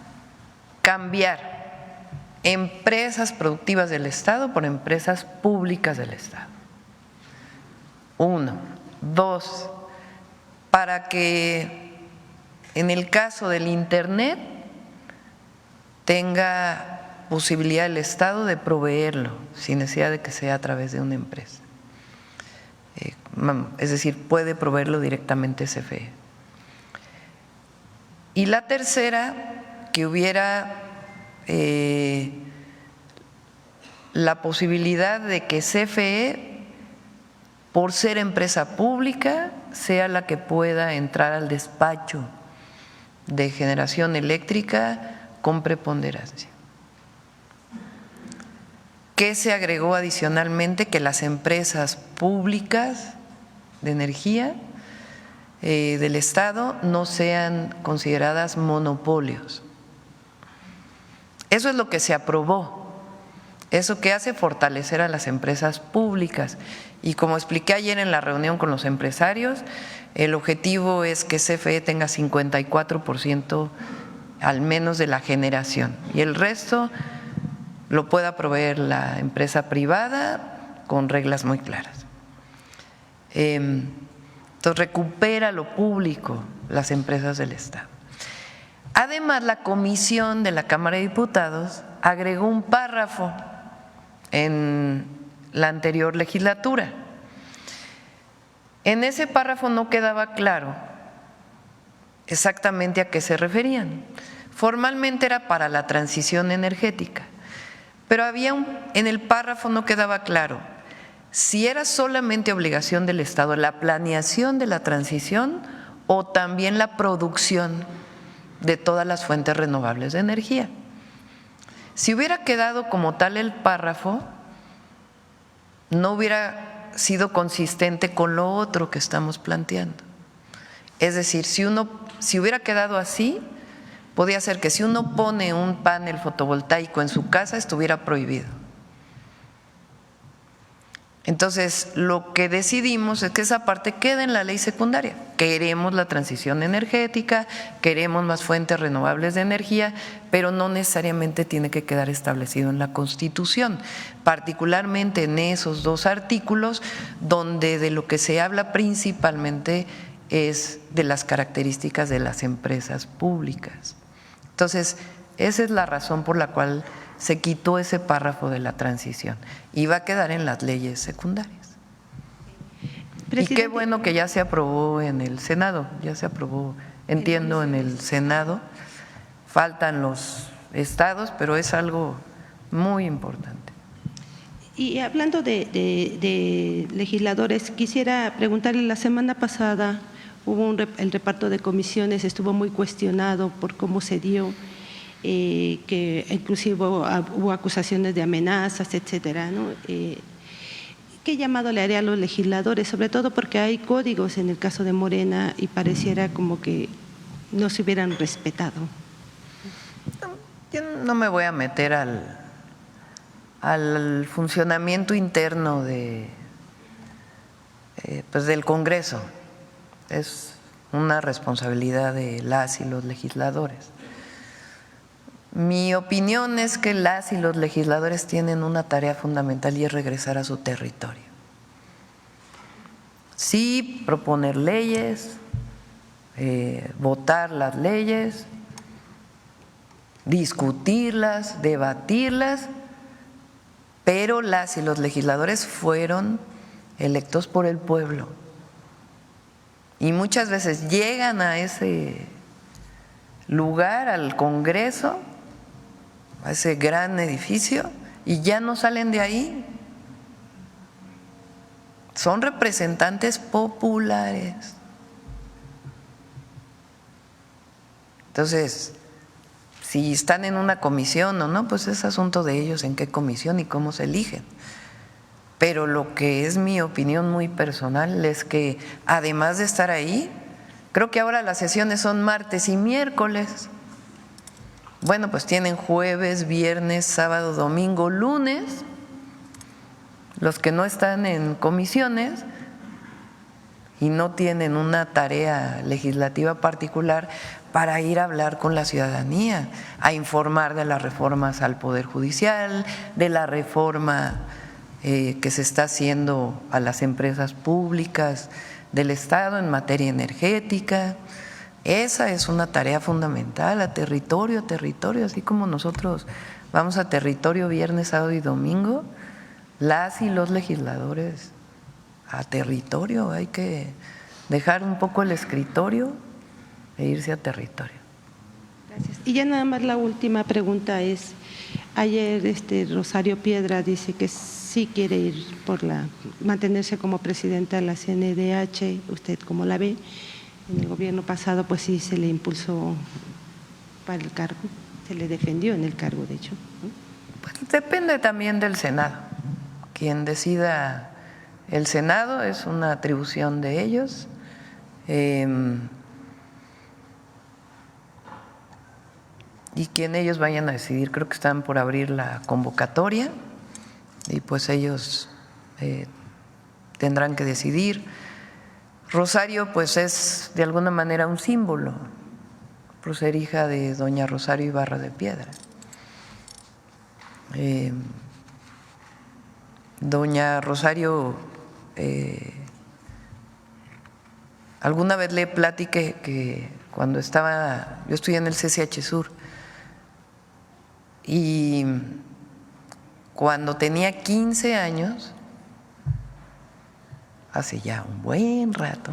cambiar empresas productivas del Estado por empresas públicas del Estado. 1. 2. Para que en el caso del Internet tenga posibilidad el Estado de proveerlo sin necesidad de que sea a través de una empresa. Es decir, puede proveerlo directamente CFE. Y la tercera, que hubiera la posibilidad de que CFE, por ser empresa pública, sea la que pueda entrar al despacho de generación eléctrica con preponderancia. ¿Qué se agregó adicionalmente? Que las empresas públicas de energía del Estado no sean consideradas monopolios. Eso es lo que se aprobó. Eso que hace fortalecer a las empresas públicas. Y como expliqué ayer en la reunión con los empresarios, el objetivo es que CFE tenga 54% al menos de la generación y el resto lo pueda proveer la empresa privada con reglas muy claras. Entonces recupera lo público las empresas del Estado. Además, la comisión de la Cámara de Diputados agregó un párrafo en la anterior legislatura. En ese párrafo no quedaba claro exactamente a qué se referían. Formalmente era para la transición energética, pero en el párrafo no quedaba claro si era solamente obligación del Estado la planeación de la transición o también la producción de todas las fuentes renovables de energía. Si hubiera quedado como tal el párrafo, no hubiera sido consistente con lo otro que estamos planteando. Es decir, si hubiera quedado así, podía ser que si uno pone un panel fotovoltaico en su casa estuviera prohibido. Entonces, lo que decidimos es que esa parte quede en la ley secundaria. Queremos la transición energética, queremos más fuentes renovables de energía, pero no necesariamente tiene que quedar establecido en la Constitución, particularmente en esos dos artículos donde de lo que se habla principalmente es de las características de las empresas públicas. Entonces, esa es la razón por la cual se quitó ese párrafo de la transición y va a quedar en las leyes secundarias. Presidente. Y qué bueno que ya se aprobó en el Senado, ya se aprobó, entiendo, en el Senado. Faltan los estados, pero es algo muy importante. Y hablando de legisladores, quisiera preguntarle, la semana pasada hubo el reparto de comisiones, estuvo muy cuestionado por cómo se dio. Que inclusive hubo acusaciones de amenazas, etcétera, ¿no? ¿Qué llamado le haría a los legisladores? Sobre todo porque hay códigos en el caso de Morena y pareciera como que no se hubieran respetado. Yo no me voy a meter al funcionamiento interno pues del Congreso. Es una responsabilidad de las y los legisladores. Mi opinión es que las y los legisladores tienen una tarea fundamental y es regresar a su territorio. Sí, proponer leyes, votar las leyes, discutirlas, debatirlas, pero las y los legisladores fueron electos por el pueblo y muchas veces llegan a ese lugar, al Congreso, a ese gran edificio, y ya no salen de ahí. Son representantes populares. Entonces, si están en una comisión o no, pues es asunto de ellos en qué comisión y cómo se eligen. Pero lo que es mi opinión muy personal es que además de estar ahí, creo que ahora las sesiones son martes y miércoles. Bueno, pues tienen jueves, viernes, sábado, domingo, lunes. Los que no están en comisiones y no tienen una tarea legislativa particular para ir a hablar con la ciudadanía, a informar de las reformas al Poder Judicial, de la reforma que se está haciendo a las empresas públicas del Estado en materia energética. Esa es una tarea fundamental, a territorio, así como nosotros vamos a territorio viernes, sábado y domingo, las y los legisladores a territorio. Hay que dejar un poco el escritorio e irse a territorio. Gracias. Y ya nada más la última pregunta es, ayer Rosario Piedra dice que sí quiere ir mantenerse como presidenta de la CNDH. ¿Usted cómo la ve? En el gobierno pasado pues sí se le impulsó para el cargo, se le defendió en el cargo, de hecho, ¿no? Pues depende también del Senado. Quien decida el Senado es una atribución de ellos. Y quien ellos vayan a decidir, creo que están por abrir la convocatoria y pues ellos tendrán que decidir. Rosario pues es de alguna manera un símbolo por ser hija de doña Rosario Ibarra de Piedra. Doña Rosario, alguna vez le platiqué que cuando yo estudié en el CCH Sur y cuando tenía 15 años, hace ya un buen rato,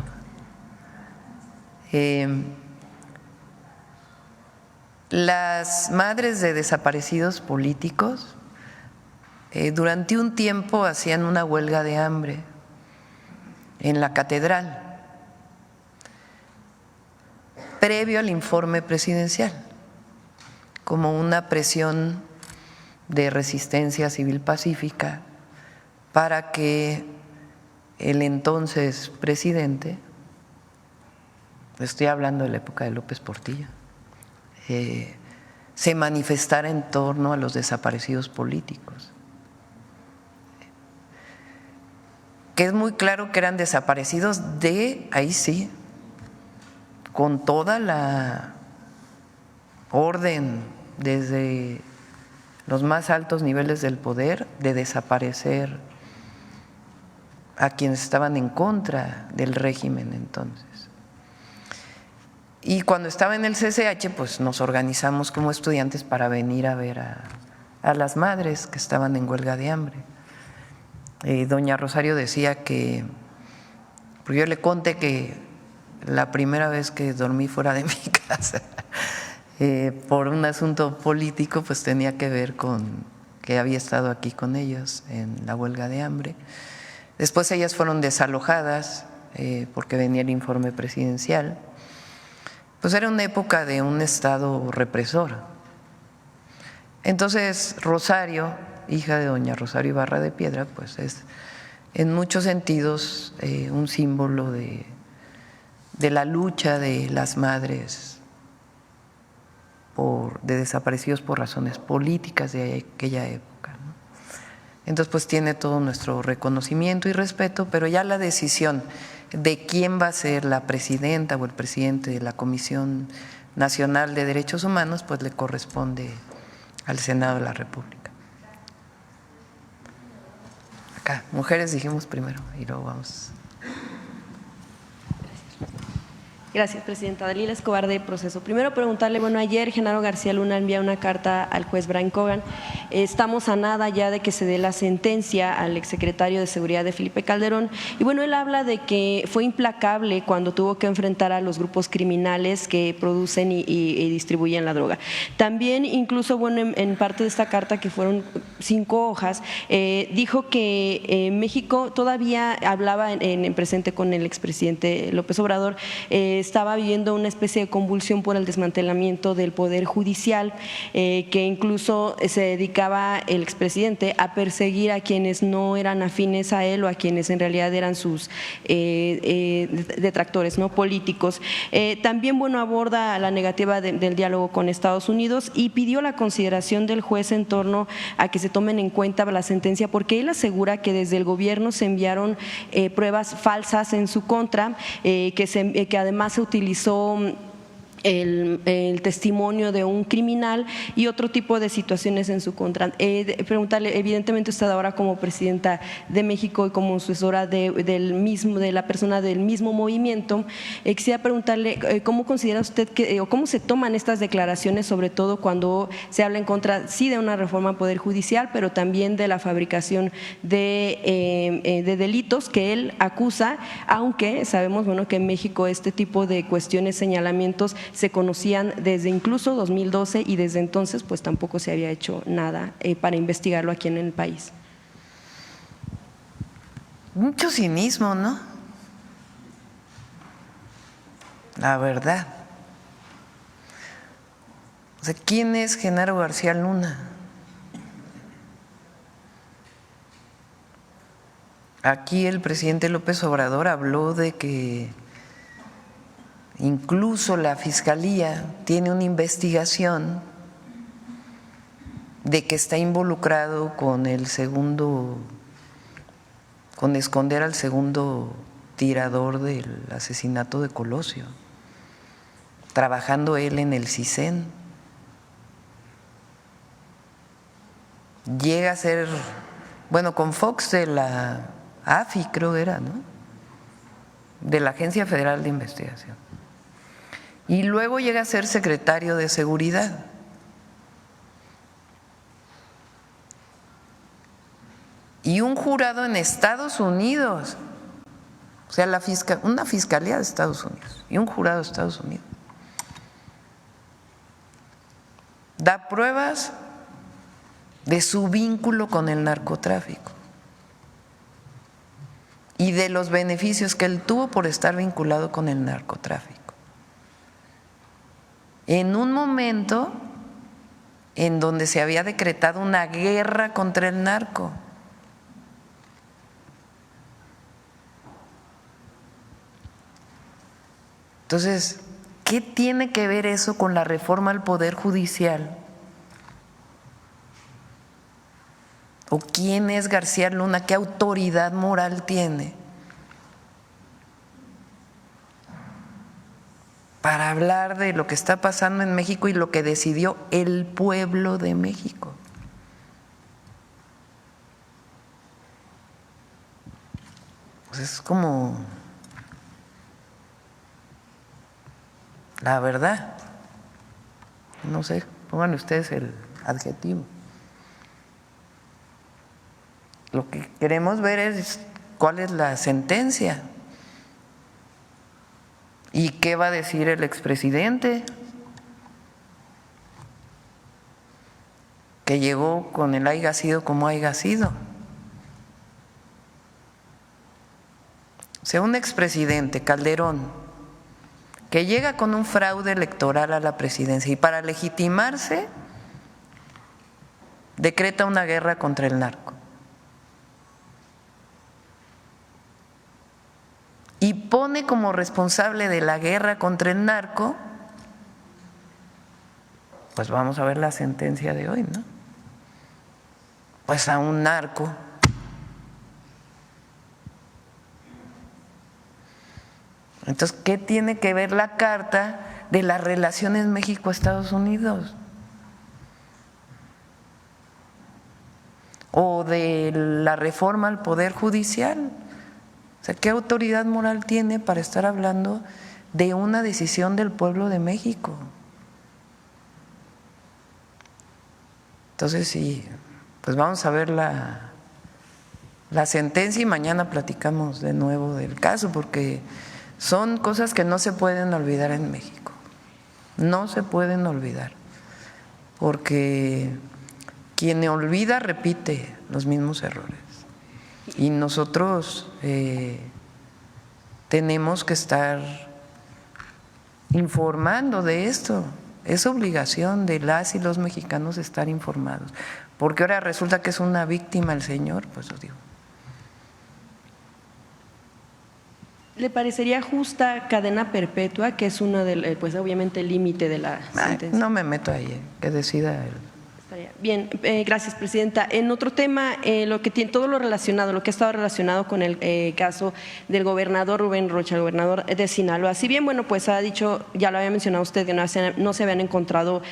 las madres de desaparecidos políticos durante un tiempo hacían una huelga de hambre en la catedral, previo al informe presidencial, como una presión de resistencia civil pacífica para que el entonces presidente, estoy hablando de la época de López Portillo, se manifestara en torno a los desaparecidos políticos. Que es muy claro que eran desaparecidos ahí sí, con toda la orden desde los más altos niveles del poder de desaparecer a quienes estaban en contra del régimen entonces. Y cuando estaba en el CCH, pues nos organizamos como estudiantes para venir a ver a las madres que estaban en huelga de hambre. Doña Rosario decía que, porque yo le conté que la primera vez que dormí fuera de mi casa por un asunto político, pues tenía que ver con que había estado aquí con ellos en la huelga de hambre. Después ellas fueron desalojadas porque venía el informe presidencial. Pues era una época de un Estado represor. Entonces Rosario, hija de doña Rosario Ibarra de Piedra, pues es en muchos sentidos un símbolo de la lucha de las madres de desaparecidos por razones políticas de aquella época, ¿no? Entonces, pues tiene todo nuestro reconocimiento y respeto, pero ya la decisión de quién va a ser la presidenta o el presidente de la Comisión Nacional de Derechos Humanos, pues le corresponde al Senado de la República. Acá, mujeres dijimos primero y luego vamos. Gracias, presidenta. Dalila Escobar, de Proceso. Primero preguntarle, bueno, ayer Genaro García Luna envía una carta al juez Brian Cogan. Estamos a nada ya de que se dé la sentencia al exsecretario de Seguridad de Felipe Calderón. Y bueno, él habla de que fue implacable cuando tuvo que enfrentar a los grupos criminales que producen y distribuyen la droga. También, incluso, bueno, en parte de esta carta, que fueron 5 hojas, dijo que México todavía hablaba en presente con el expresidente López Obrador, estaba viviendo una especie de convulsión por el desmantelamiento del Poder Judicial, que incluso se dedicaba el expresidente a perseguir a quienes no eran afines a él o a quienes en realidad eran sus detractores, ¿no?, políticos. También, bueno, aborda la negativa del diálogo con Estados Unidos y pidió la consideración del juez en torno a que se tomen en cuenta la sentencia, porque él asegura que desde el gobierno se enviaron pruebas falsas en su contra, que además se utilizó el testimonio de un criminal y otro tipo de situaciones en su contra. Preguntarle, evidentemente usted ahora como presidenta de México y como sucesora de la persona del mismo movimiento, quisiera preguntarle cómo considera usted o cómo se toman estas declaraciones, sobre todo cuando se habla en contra, sí, de una reforma al Poder Judicial, pero también de la fabricación de delitos que él acusa, aunque sabemos, bueno, que en México este tipo de cuestiones, señalamientos, se conocían desde incluso 2012 y desde entonces pues tampoco se había hecho nada para investigarlo aquí en el país. Mucho cinismo, ¿no? La verdad. O sea, ¿quién es Genaro García Luna? Aquí el presidente López Obrador habló de que incluso la Fiscalía tiene una investigación de que está involucrado con con esconder al segundo tirador del asesinato de Colosio, trabajando él en el CISEN. Llega a ser, bueno, con Fox de la AFI, creo era, ¿no?, de la Agencia Federal de Investigación. Y luego llega a ser secretario de Seguridad. Y un jurado en Estados Unidos, o sea, una fiscalía de Estados Unidos y un jurado de Estados Unidos, da pruebas de su vínculo con el narcotráfico y de los beneficios que él tuvo por estar vinculado con el narcotráfico. En un momento en donde se había decretado una guerra contra el narco. Entonces, ¿qué tiene que ver eso con la reforma al Poder Judicial? ¿O quién es García Luna? ¿Qué autoridad moral tiene para hablar de lo que está pasando en México y lo que decidió el pueblo de México? Pues es como, la verdad, no sé, pongan ustedes el adjetivo. Lo que queremos ver es cuál es la sentencia. ¿Y qué va a decir el expresidente? Que llegó con el haiga sido como haiga sido. O sea, un expresidente, Calderón, que llega con un fraude electoral a la presidencia y para legitimarse decreta una guerra contra el narco. Y pone como responsable de la guerra contra el narco, pues vamos a ver la sentencia de hoy, ¿no? pues a un narco. Entonces, ¿qué tiene que ver la Carta de las relaciones México-Estados Unidos? O de la reforma al Poder Judicial. O sea, ¿qué autoridad moral tiene para estar hablando de una decisión del pueblo de México? Entonces, sí, pues vamos a ver la sentencia y mañana platicamos de nuevo del caso, porque son cosas que no se pueden olvidar en México. No se pueden olvidar, porque quien olvida repite los mismos errores. Y nosotros tenemos que estar informando de esto. Es obligación de las y los mexicanos estar informados, porque ahora resulta que es una víctima el señor, pues lo digo. ¿Le parecería justa cadena perpetua, que es uno de, pues obviamente el límite de la sentencia? No me meto ahí, que decida él. Bien, gracias, presidenta. En otro tema, lo que tiene todo lo relacionado, lo que ha estado relacionado con el caso del gobernador Rubén Rocha, el gobernador de Sinaloa. Si bien, bueno, pues ha dicho, ya lo había mencionado usted, que no se habían encontrado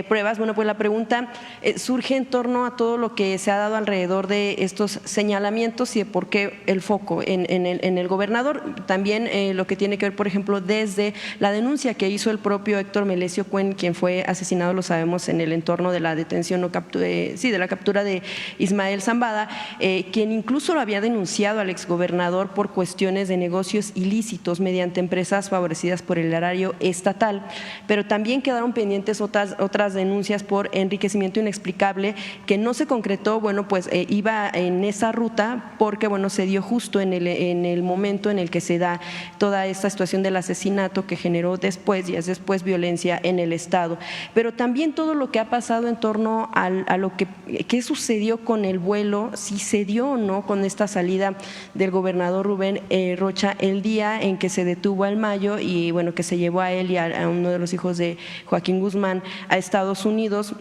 pruebas. Bueno, pues la pregunta surge en torno a todo lo que se ha dado alrededor de estos señalamientos y de por qué el foco en el gobernador. También lo que tiene que ver, por ejemplo, desde la denuncia que hizo el propio Héctor Melesio Cuen, quien fue asesinado, lo sabemos, en el entorno de la detención de la captura de Ismael Zambada, quien incluso lo había denunciado al exgobernador por cuestiones de negocios ilícitos mediante empresas favorecidas por el erario estatal, pero también quedaron pendientes otras denuncias por enriquecimiento inexplicable que no se concretó. Bueno, pues iba en esa ruta porque, bueno, se dio justo en el momento en el que se da toda esta situación del asesinato que generó días después violencia en el estado, pero también todo lo que ha pasado en torno a lo que sucedió con el vuelo, si se dio o no con esta salida del gobernador Rubén Rocha el día en que se detuvo al Mayo y, bueno, que se llevó a él y a uno de los hijos de Joaquín Guzmán a Estados Unidos,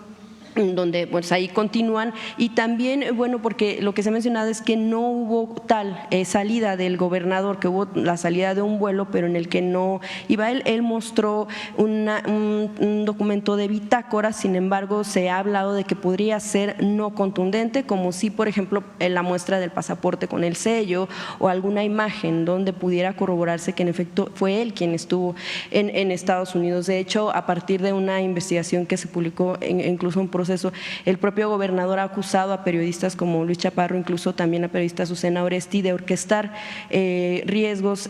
donde pues ahí continúan. Y también, bueno, porque lo que se ha mencionado es que no hubo tal salida del gobernador, que hubo la salida de un vuelo, pero en el que no iba él. Él mostró un documento de bitácora, sin embargo se ha hablado de que podría ser no contundente, como si, por ejemplo, la muestra del pasaporte con el sello o alguna imagen donde pudiera corroborarse que en efecto fue él quien estuvo en Estados Unidos. De hecho, a partir de una investigación que se publicó incluso un proceso, el propio gobernador ha acusado a periodistas como Luis Chaparro, incluso también a periodista Susana Oresti, de orquestar riesgos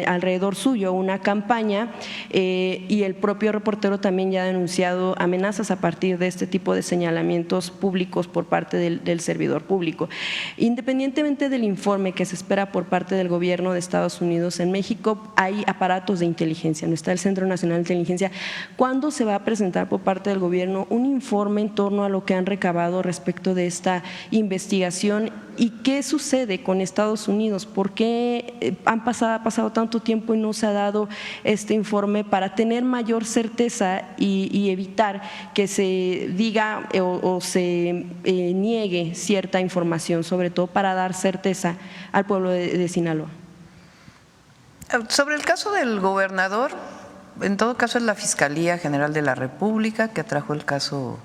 alrededor suyo, una campaña, y el propio reportero también ya ha denunciado amenazas a partir de este tipo de señalamientos públicos por parte del servidor público. Independientemente del informe que se espera por parte del gobierno de Estados Unidos, en México hay aparatos de inteligencia, no está el Centro Nacional de Inteligencia. ¿Cuándo se va a presentar por parte del gobierno un informe en torno a lo que han recabado respecto de esta investigación y qué sucede con Estados Unidos? ¿Por qué ha pasado tanto tiempo y no se ha dado este informe para tener mayor certeza y evitar que se diga o se niegue cierta información, sobre todo para dar certeza al pueblo de Sinaloa? Sobre el caso del gobernador, en todo caso es la Fiscalía General de la República que atrajo el caso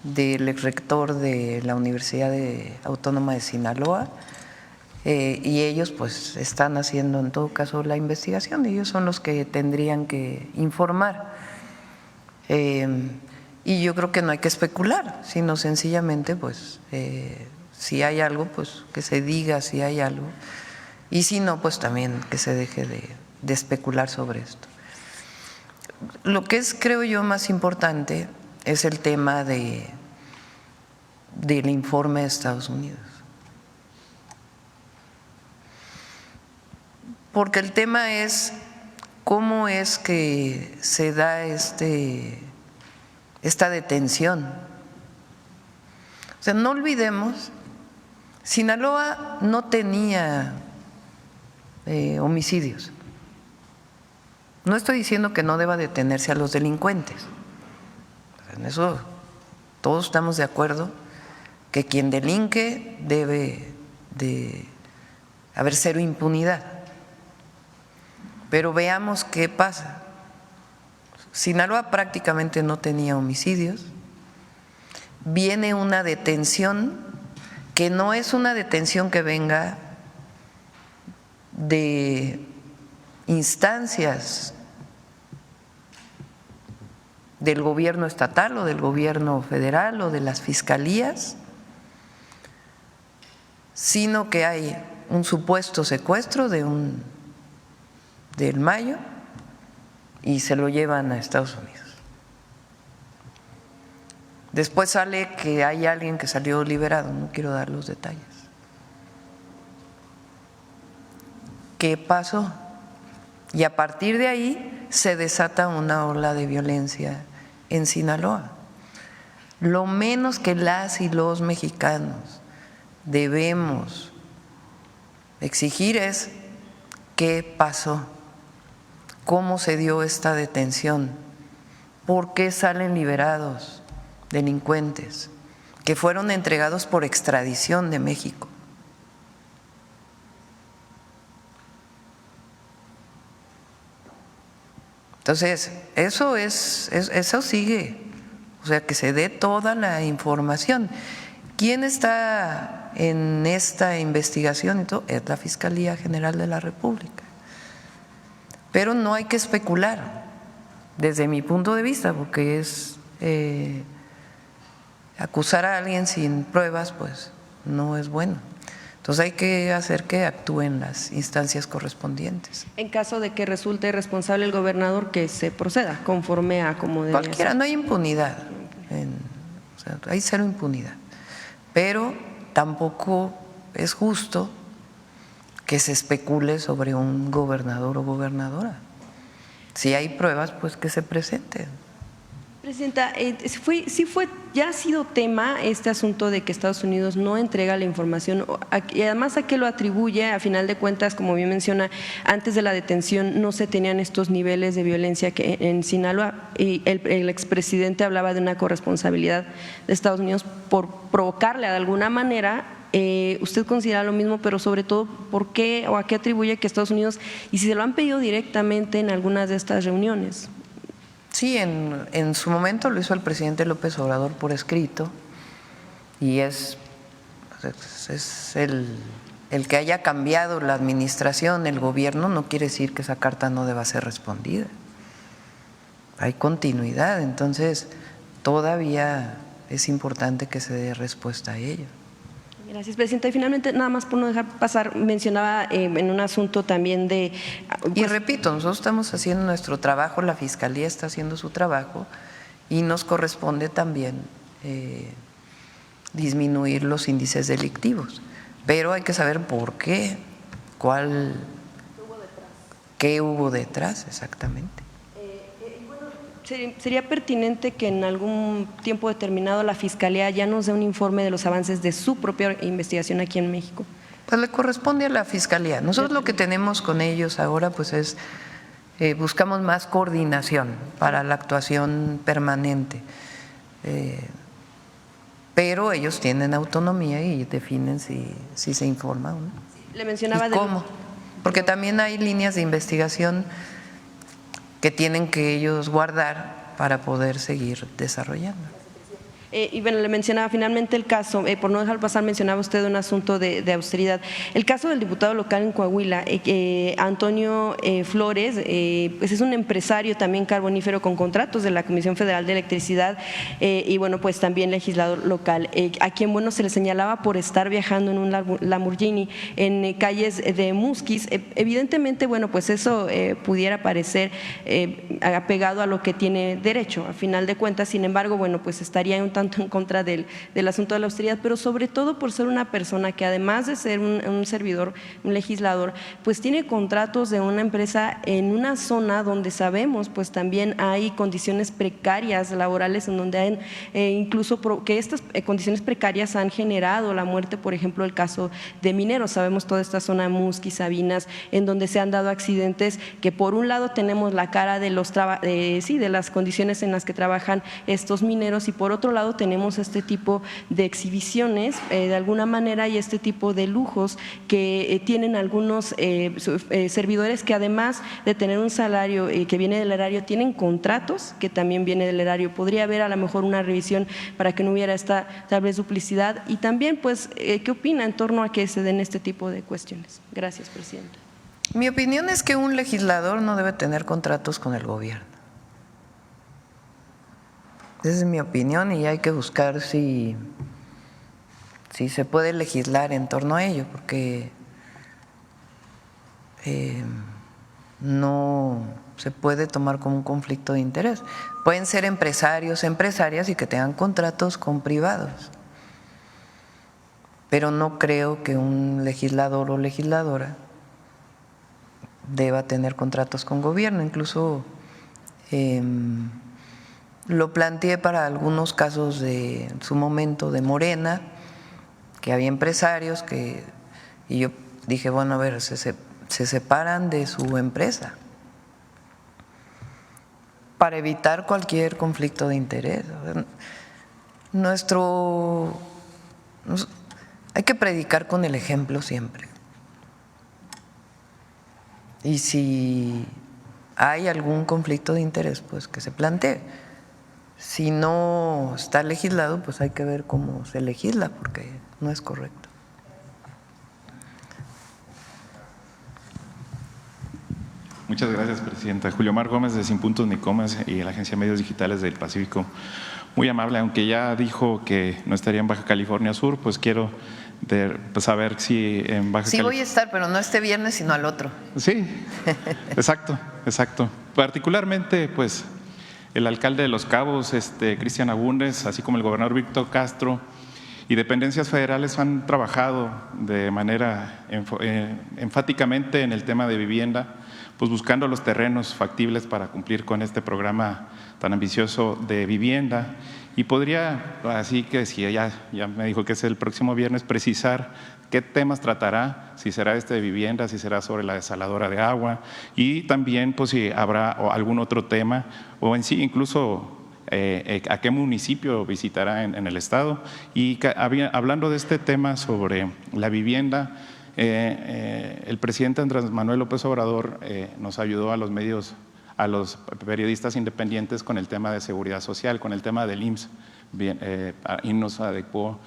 del exrector de la Universidad Autónoma de Sinaloa, y ellos pues están haciendo en todo caso la investigación, ellos son los que tendrían que informar, y yo creo que no hay que especular, sino sencillamente pues si hay algo pues que se diga si hay algo, y si no pues también que se deje de especular sobre esto. Lo que es, creo yo, más importante es el tema del informe de Estados Unidos. Porque el tema es cómo es que se da esta detención. O sea, no olvidemos, Sinaloa no tenía homicidios. No estoy diciendo que no deba detenerse a los delincuentes. En eso todos estamos de acuerdo que quien delinque debe de haber cero impunidad. Pero veamos qué pasa. Sinaloa prácticamente no tenía homicidios. Viene una detención que no es una detención que venga de instancias del gobierno estatal o del gobierno federal o de las fiscalías, sino que hay un supuesto secuestro del Mayo y se lo llevan a Estados Unidos. Después sale que hay alguien que salió liberado, no quiero dar los detalles. ¿Qué pasó? Y a partir de ahí se desata una ola de violencia en Sinaloa. Lo menos que las y los mexicanos debemos exigir es qué pasó, cómo se dio esta detención, por qué salen liberados delincuentes que fueron entregados por extradición de México. Entonces, eso sigue, o sea, que se dé toda la información. ¿Quién está en esta investigación y todo? Es la Fiscalía General de la República. Pero no hay que especular, desde mi punto de vista, porque es acusar a alguien sin pruebas, pues no es bueno. Entonces hay que hacer que actúen las instancias correspondientes. En caso de que resulte responsable el gobernador, que se proceda conforme a como debería cualquiera, ser. No hay impunidad, o sea, hay cero impunidad, pero tampoco es justo que se especule sobre un gobernador o gobernadora. Si hay pruebas, pues que se presenten. Presidenta, ya ha sido tema este asunto de que Estados Unidos no entrega la información y además a qué lo atribuye. A final de cuentas, como bien menciona, antes de la detención no se tenían estos niveles de violencia que en Sinaloa, y el expresidente hablaba de una corresponsabilidad de Estados Unidos por provocarle de alguna manera. ¿Usted considera lo mismo, pero sobre todo por qué o a qué atribuye que Estados Unidos, y si se lo han pedido directamente en algunas de estas reuniones? Sí, en su momento lo hizo el presidente López Obrador por escrito, y es el que haya cambiado la administración, el gobierno, no quiere decir que esa carta no deba ser respondida. Hay continuidad, entonces todavía es importante que se dé respuesta a ello. Gracias, Presidenta. Y finalmente, nada más por no dejar pasar, mencionaba en un asunto también de… Y repito, nosotros estamos haciendo nuestro trabajo, la Fiscalía está haciendo su trabajo y nos corresponde también disminuir los índices delictivos. Pero hay que saber por qué, qué hubo detrás exactamente. ¿Sería pertinente que en algún tiempo determinado la Fiscalía ya nos dé un informe de los avances de su propia investigación aquí en México? Pues le corresponde a la Fiscalía. Nosotros lo que tenemos con ellos ahora pues es, buscamos más coordinación para la actuación permanente, pero ellos tienen autonomía y definen si se informa o no. Le mencionaba ¿Y cómo? Porque también hay líneas de investigación que tienen que ellos guardar para poder seguir desarrollando. Y bueno, le mencionaba finalmente el caso, por no dejar pasar, mencionaba usted un asunto de austeridad. El caso del diputado local en Coahuila, Antonio Flores, pues es un empresario también carbonífero con contratos de la Comisión Federal de Electricidad y bueno, pues también legislador local, a quien bueno se le señalaba por estar viajando en un Lamborghini en calles de Musquis. Evidentemente, bueno, pues eso pudiera parecer apegado a lo que tiene derecho, a final de cuentas. Sin embargo, bueno, pues estaría un tanto en contra del asunto de la austeridad, pero sobre todo por ser una persona que además de ser un servidor, un legislador, pues tiene contratos de una empresa en una zona donde sabemos pues también hay condiciones precarias laborales, en donde hay incluso que estas condiciones precarias han generado la muerte, por ejemplo, el caso de mineros. Sabemos toda esta zona de Musquis, Sabinas, en donde se han dado accidentes que por un lado tenemos la cara de las condiciones en las que trabajan estos mineros y por otro lado Estado tenemos este tipo de exhibiciones, de alguna manera, y este tipo de lujos que tienen algunos servidores que, además de tener un salario que viene del erario, tienen contratos que también viene del erario. Podría haber a lo mejor una revisión para que no hubiera esta tal vez duplicidad, y también pues ¿qué opina en torno a que se den este tipo de cuestiones? Gracias, presidenta. Mi opinión es que un legislador no debe tener contratos con el gobierno. Esa es mi opinión, y hay que buscar si se puede legislar en torno a ello, porque no se puede tomar como un conflicto de interés. Pueden ser empresarios, empresarias, y que tengan contratos con privados, pero no creo que un legislador o legisladora deba tener contratos con gobierno. Incluso lo planteé para algunos casos de en su momento de Morena, que había empresarios y yo dije, bueno, a ver, se separan de su empresa para evitar cualquier conflicto de interés. Hay que predicar con el ejemplo siempre. Y si hay algún conflicto de interés, pues que se plantee. Si no está legislado, pues hay que ver cómo se legisla, porque no es correcto. Muchas gracias, presidenta. Julio Mar Gómez, de Sin Puntos ni Comas y la Agencia de Medios Digitales del Pacífico. Muy amable, aunque ya dijo que no estaría en Baja California Sur, pues quiero saber si en Baja California… Sí voy a estar, pero no este viernes, sino al otro. Sí, exacto. Particularmente, pues, el alcalde de Los Cabos, Cristian Agúndez, así como el gobernador Víctor Castro y dependencias federales han trabajado de manera enfáticamente en el tema de vivienda, pues buscando los terrenos factibles para cumplir con este programa tan ambicioso de vivienda. Y podría, así que si ya me dijo que es el próximo viernes, precisar qué temas tratará, si será de vivienda, si será sobre la desaladora de agua, y también pues si habrá algún otro tema, o en sí incluso a qué municipio visitará en el estado. Y hablando de este tema sobre la vivienda, el presidente Andrés Manuel López Obrador nos ayudó a los medios, a los periodistas independientes con el tema de seguridad social, con el tema del IMSS, y nos adecuó,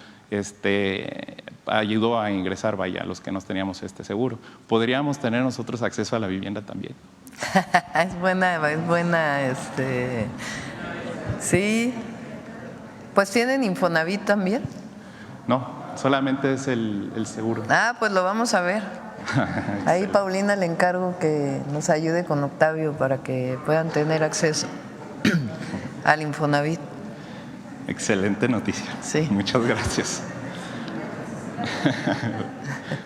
ayudó a ingresar, a los que no teníamos seguro. ¿Podríamos tener nosotros acceso a la vivienda también? Es buena, sí. Pues ¿tienen Infonavit también? No, solamente es el seguro. Pues lo vamos a ver. Ahí Paulina le encargo que nos ayude con Octavio para que puedan tener acceso al Infonavit. Excelente noticia. Sí. Muchas gracias.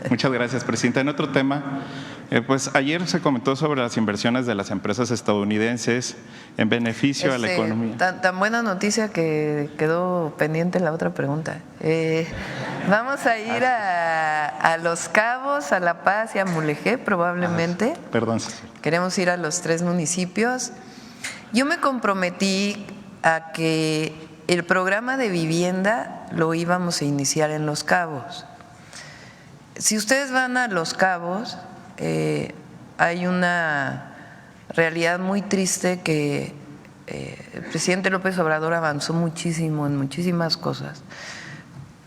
Muchas gracias, presidenta. En otro tema, pues ayer se comentó sobre las inversiones de las empresas estadounidenses en beneficio a la economía. Tan buena noticia que quedó pendiente la otra pregunta. Vamos a ir a Los Cabos, a La Paz y a Mulegé probablemente. Perdón. Queremos ir a los 3 municipios. Yo me comprometí a que el programa de vivienda lo íbamos a iniciar en Los Cabos. Si ustedes van a Los Cabos, hay una realidad muy triste que el presidente López Obrador avanzó muchísimo en muchísimas cosas,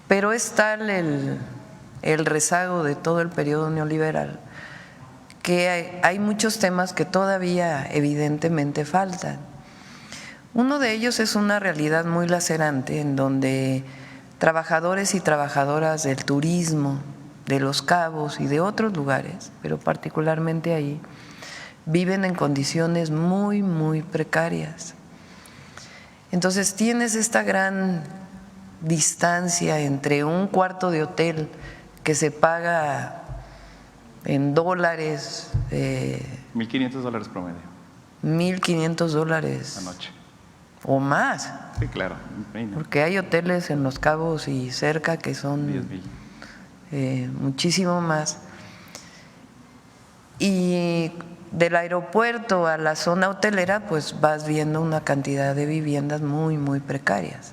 pero es tal el rezago de todo el periodo neoliberal que hay muchos temas que todavía evidentemente faltan. Uno de ellos es una realidad muy lacerante en donde trabajadores y trabajadoras del turismo, de Los Cabos y de otros lugares, pero particularmente ahí, viven en condiciones muy, muy precarias. Entonces tienes esta gran distancia entre un cuarto de hotel que se paga en dólares. $1,500 promedio. $1,500 la noche. O más. Sí, claro. Porque hay hoteles en Los Cabos y cerca que son muchísimo más. Y del aeropuerto a la zona hotelera, pues vas viendo una cantidad de viviendas muy, muy precarias.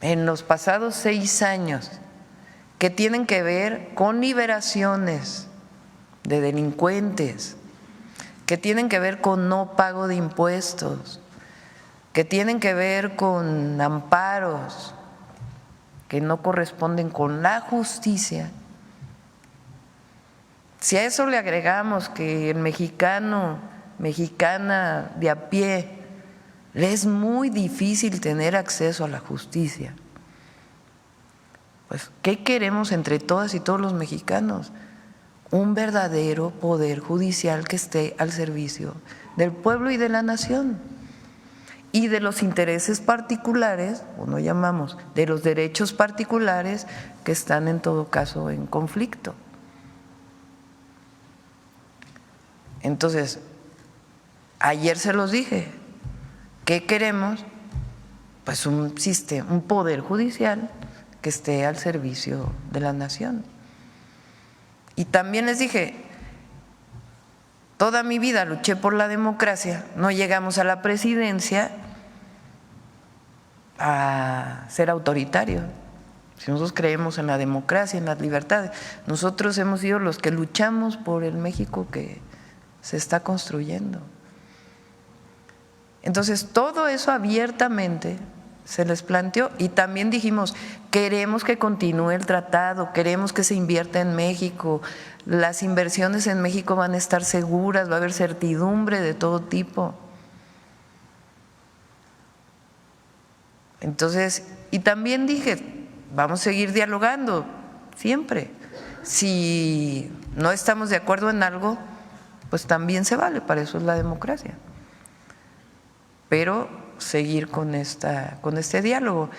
en los pasados 6 años que tienen que ver con liberaciones de delincuentes, que tienen que ver con no pago de impuestos, que tienen que ver con amparos que no corresponden con la justicia. Si a eso le agregamos que el mexicano, mexicana de a pie, le es muy difícil tener acceso a la justicia, pues ¿qué queremos entre todas y todos los mexicanos? Un verdadero poder judicial que esté al servicio del pueblo y de la nación y de los intereses particulares, o no llamamos, de los derechos particulares que están en todo caso en conflicto. Entonces, ayer se los dije, ¿qué queremos? Pues un sistema, un poder judicial que esté al servicio de la nación. Y también les dije, toda mi vida luché por la democracia, no llegamos a la presidencia a ser autoritarios. Si nosotros creemos en la democracia, en las libertades, nosotros hemos sido los que luchamos por el México que se está construyendo. Entonces, todo eso abiertamente se les planteó y también dijimos, queremos que continúe el tratado, queremos que se invierta en México, las inversiones en México van a estar seguras, va a haber certidumbre de todo tipo. Entonces, y también dije, vamos a seguir dialogando siempre. Si no estamos de acuerdo en algo, pues también se vale, para eso es la democracia. Pero seguir con este diálogo.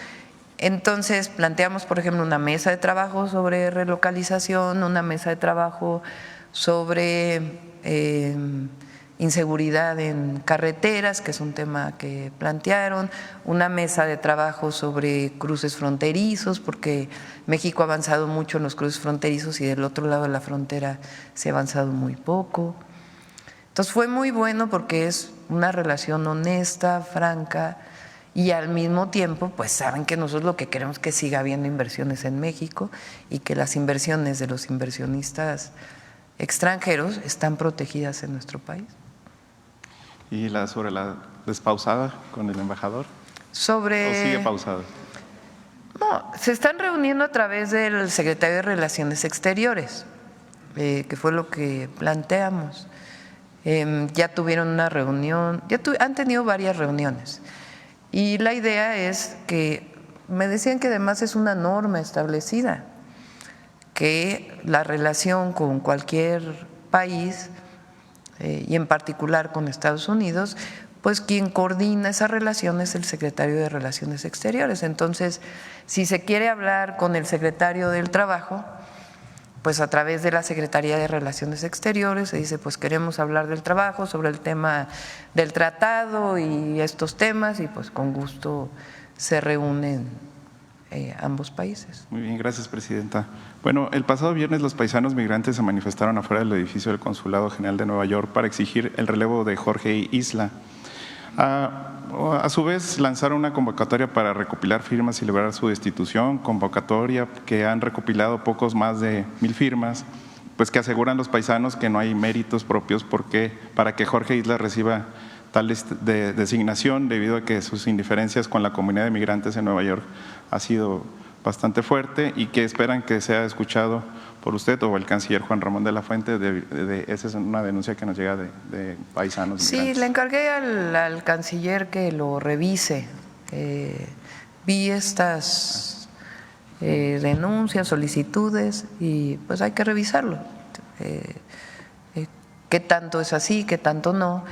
Entonces planteamos, por ejemplo, una mesa de trabajo sobre relocalización, una mesa de trabajo sobre inseguridad en carreteras, que es un tema que plantearon, una mesa de trabajo sobre cruces fronterizos, porque México ha avanzado mucho en los cruces fronterizos y del otro lado de la frontera se ha avanzado muy poco. Entonces fue muy bueno porque es una relación honesta, franca, y al mismo tiempo pues saben que nosotros lo que queremos es que siga habiendo inversiones en México y que las inversiones de los inversionistas extranjeros están protegidas en nuestro país. ¿Y sobre la despausada con el embajador? ¿O sigue pausada? No, se están reuniendo a través del secretario de Relaciones Exteriores, que fue lo que planteamos. Ya tuvieron una reunión, han tenido varias reuniones y la idea es que, me decían que además es una norma establecida, que la relación con cualquier país y en particular con Estados Unidos, pues quien coordina esa relación es el secretario de Relaciones Exteriores. Entonces, si se quiere hablar con el secretario del Trabajo, pues a través de la Secretaría de Relaciones Exteriores se dice, pues queremos hablar del trabajo, sobre el tema del tratado y estos temas, y pues con gusto se reúnen ambos países. Muy bien, gracias, presidenta. Bueno, el pasado viernes los paisanos migrantes se manifestaron afuera del edificio del Consulado General de Nueva York para exigir el relevo de Jorge Isla. A su vez, lanzaron una convocatoria para recopilar firmas y lograr su destitución, convocatoria que han recopilado pocos más de 1,000 firmas, pues que aseguran los paisanos que no hay méritos propios para que Jorge Isla reciba tal designación, debido a que sus indiferencias con la comunidad de migrantes en Nueva York ha sido bastante fuerte y que esperan que sea escuchado por usted o el canciller Juan Ramón de la Fuente. Esa es una denuncia que nos llega de paisanos migrantes. Sí, le encargué al canciller que lo revise. Vi estas denuncias, solicitudes y pues hay que revisarlo. ¿Qué tanto es así, qué tanto no?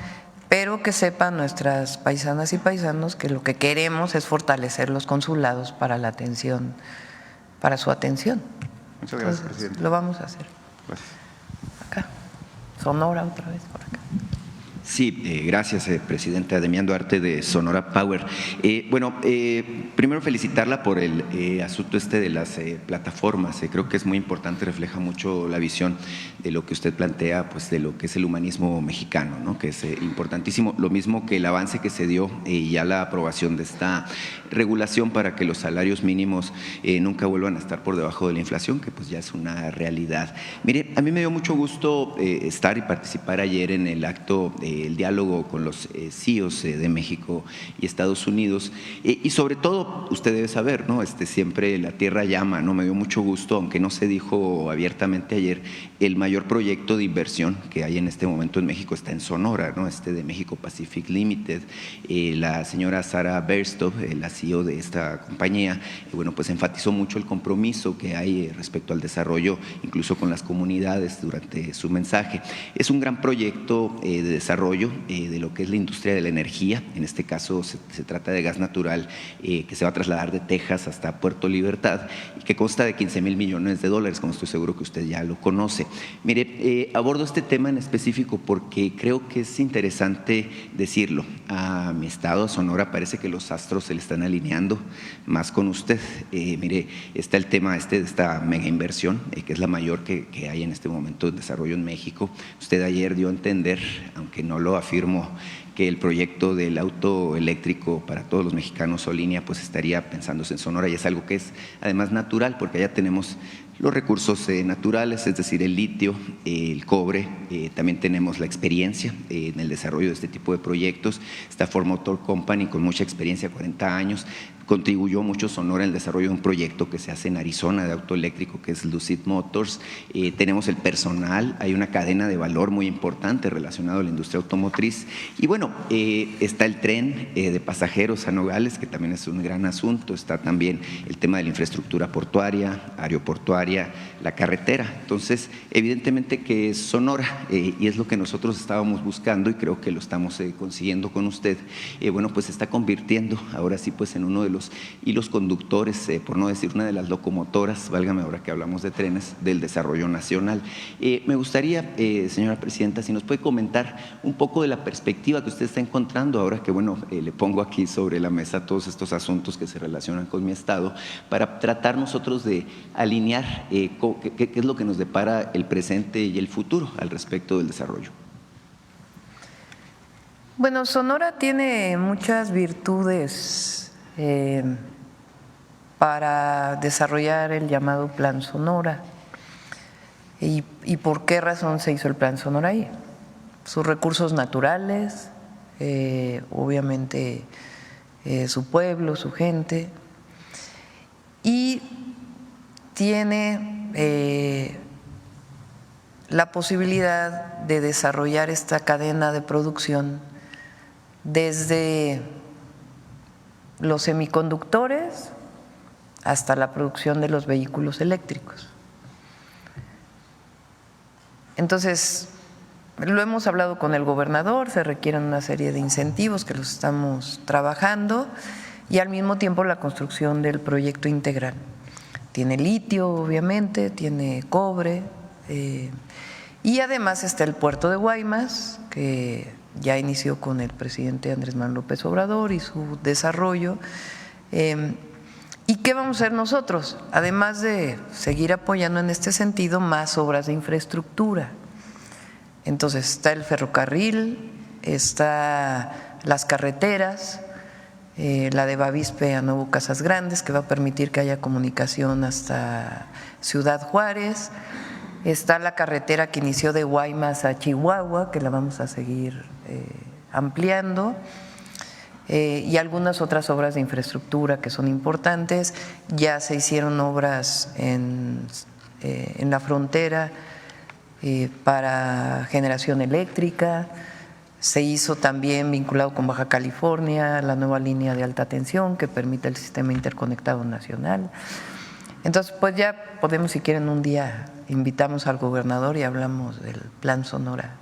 Pero que sepan nuestras paisanas y paisanos que lo que queremos es fortalecer los consulados para la atención, para su atención. Muchas gracias, presidente. Lo vamos a hacer. Gracias. Acá, Sonora otra vez por acá. Sí, gracias, Presidenta. Demián Duarte, de Sonora Power. Primero felicitarla por el asunto de las plataformas. Creo que es muy importante, refleja mucho la visión de lo que usted plantea, pues de lo que es el humanismo mexicano, ¿no? Que es importantísimo. Lo mismo que el avance que se dio y ya la aprobación de esta regulación para que los salarios mínimos nunca vuelvan a estar por debajo de la inflación, que pues ya es una realidad. Mire, a mí me dio mucho gusto estar y participar ayer en el acto el diálogo con los CEOs de México y Estados Unidos, y sobre todo, usted debe saber, ¿no? Siempre la tierra llama, ¿no? Me dio mucho gusto, aunque no se dijo abiertamente ayer, el mayor proyecto de inversión que hay en este momento en México está en Sonora, ¿no? De México Pacific Limited. La señora Sara Berstov, la CEO de esta compañía, pues enfatizó mucho el compromiso que hay respecto al desarrollo, incluso con las comunidades, durante su mensaje. Es un gran proyecto de desarrollo de lo que es la industria de la energía. En este caso se trata de gas natural que se va a trasladar de Texas hasta Puerto Libertad y que consta de 15,000 millones de dólares, como estoy seguro que usted ya lo conoce. Mire, abordo este tema en específico porque creo que es interesante decirlo. A mi estado, a Sonora, parece que los astros se le están alineando más con usted. Mire, está el tema de esta mega inversión, que es la mayor que hay en este momento de desarrollo en México. Usted ayer dio a entender, aunque no lo afirmo, que el proyecto del auto eléctrico para todos los mexicanos o línea pues estaría pensándose en Sonora, y es algo que es además natural porque allá tenemos los recursos naturales, es decir, el litio, el cobre, también tenemos la experiencia en el desarrollo de este tipo de proyectos. Está Ford Motor Company con mucha experiencia, 40 años, contribuyó mucho Sonora en el desarrollo de un proyecto que se hace en Arizona de auto eléctrico que es Lucid Motors. Tenemos el personal, hay una cadena de valor muy importante relacionada a la industria automotriz y bueno, está el tren de pasajeros a Nogales, que también es un gran asunto. Está también el tema de la infraestructura portuaria, aeroportuaria, la carretera. Entonces, evidentemente que es Sonora y es lo que nosotros estábamos buscando y creo que lo estamos consiguiendo con usted. Pues se está convirtiendo ahora sí pues en uno de los hilos conductores, por no decir una de las locomotoras, válgame ahora que hablamos de trenes, del desarrollo nacional. Me gustaría, señora Presidenta, si nos puede comentar un poco de la perspectiva que usted está encontrando ahora que le pongo aquí sobre la mesa todos estos asuntos que se relacionan con mi estado, para tratar nosotros de alinear qué es lo que nos depara el presente y el futuro al respecto del desarrollo. Bueno, Sonora tiene muchas virtudes para desarrollar el llamado Plan Sonora. ¿Y por qué razón se hizo el Plan Sonora ahí? Sus recursos naturales, obviamente su pueblo, su gente, y tiene la posibilidad de desarrollar esta cadena de producción desde los semiconductores hasta la producción de los vehículos eléctricos. Entonces, lo hemos hablado con el gobernador, se requieren una serie de incentivos que los estamos trabajando y al mismo tiempo la construcción del proyecto integral. Tiene litio, obviamente, tiene cobre y además está el puerto de Guaymas, que ya inició con el presidente Andrés Manuel López Obrador y su desarrollo. ¿Y qué vamos a hacer nosotros? Además de seguir apoyando en este sentido más obras de infraestructura. Entonces está el ferrocarril, está las carreteras, la de Bavispe a Nuevo Casas Grandes, que va a permitir que haya comunicación hasta Ciudad Juárez. Está la carretera que inició de Guaymas a Chihuahua, que la vamos a seguir ampliando, y algunas otras obras de infraestructura que son importantes. Ya se hicieron obras en la frontera para generación eléctrica. Se hizo también, vinculado con Baja California, la nueva línea de alta tensión que permite el sistema interconectado nacional. Entonces, pues ya podemos, si quieren, un día invitamos al gobernador y hablamos del Plan Sonora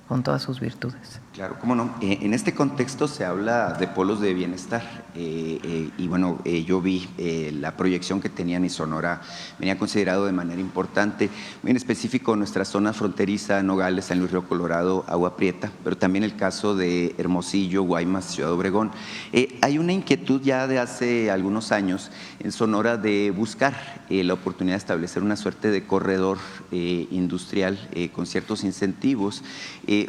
con todas sus virtudes. Claro, cómo no. En este contexto se habla de polos de bienestar y bueno, yo vi la proyección que tenían y Sonora venía considerado de manera importante, muy en específico nuestra zona fronteriza, Nogales, San Luis Río Colorado, Agua Prieta, pero también el caso de Hermosillo, Guaymas, Ciudad Obregón. Hay una inquietud ya de hace algunos años en Sonora de buscar la oportunidad de establecer una suerte de corredor industrial con ciertos incentivos,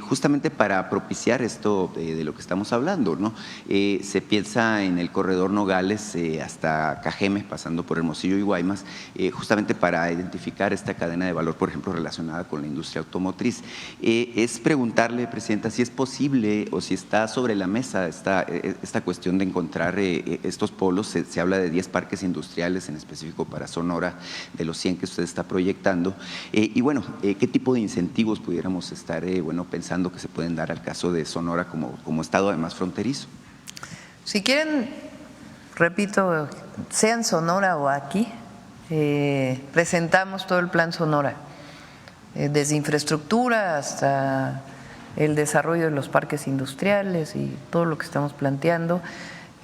justamente para propiciar esto de lo que estamos hablando, ¿no? Se piensa en el corredor Nogales hasta Cajeme, pasando por Hermosillo y Guaymas, justamente para identificar esta cadena de valor, por ejemplo, relacionada con la industria automotriz. Es preguntarle, Presidenta, si es posible o si está sobre la mesa esta cuestión de encontrar estos polos. Se habla de 10 parques industriales, en específico para Sonora, de los 100 que usted está proyectando. Y bueno, ¿qué tipo de incentivos pudiéramos estar pensando que se pueden dar al caso de Sonora como estado además fronterizo? Si quieren, repito, sea en Sonora o aquí, presentamos todo el plan Sonora, desde infraestructura hasta el desarrollo de los parques industriales y todo lo que estamos planteando.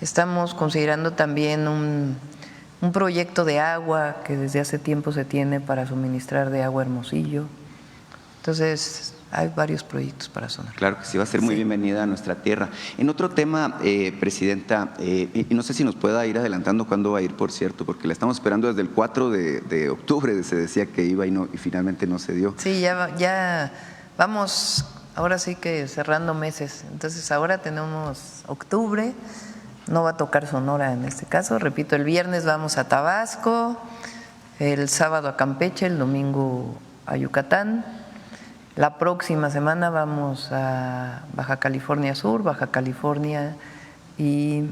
Estamos considerando también un proyecto de agua que desde hace tiempo se tiene para suministrar de agua a Hermosillo. Entonces, hay varios proyectos para Sonora. Claro que sí, va a ser muy bienvenida a nuestra tierra. En otro tema, Presidenta, y no sé si nos pueda ir adelantando cuándo va a ir, por cierto, porque la estamos esperando desde el 4 de octubre, se decía que iba y finalmente no se dio. Sí, ya vamos, ahora sí que cerrando meses. Entonces, ahora tenemos octubre, no va a tocar Sonora en este caso. Repito, el viernes vamos a Tabasco, el sábado a Campeche, el domingo a Yucatán. La próxima semana vamos a Baja California Sur, Baja California y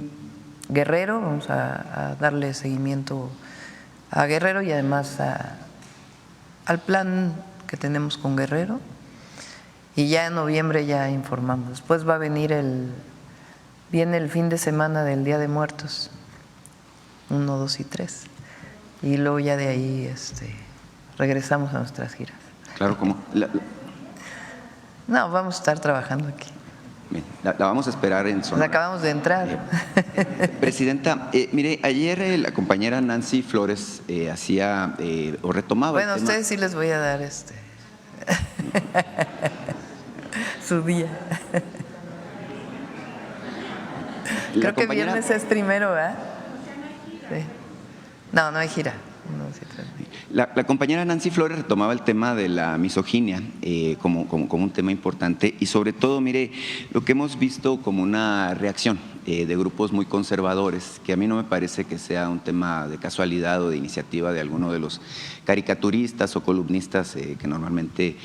Guerrero. Vamos a darle seguimiento a Guerrero y además al plan que tenemos con Guerrero. Y ya en noviembre ya informamos. Después va a venir viene el fin de semana del Día de Muertos, 1, 2 y 3. Y luego ya de ahí regresamos a nuestras giras. Claro, ¿cómo? No, vamos a estar trabajando aquí. Bien, la vamos a esperar en Sonora. Nos acabamos de entrar. Presidenta, mire, ayer la compañera Nancy Flores hacía o retomaba. Bueno, a ustedes sí les voy a dar su día. Creo que viernes es primero, ¿verdad? Sí. No hay gira. No, sí, la compañera Nancy Flores retomaba el tema de la misoginia como un tema importante y sobre todo, mire, lo que hemos visto como una reacción de grupos muy conservadores, que a mí no me parece que sea un tema de casualidad o de iniciativa de alguno de los caricaturistas o columnistas que normalmente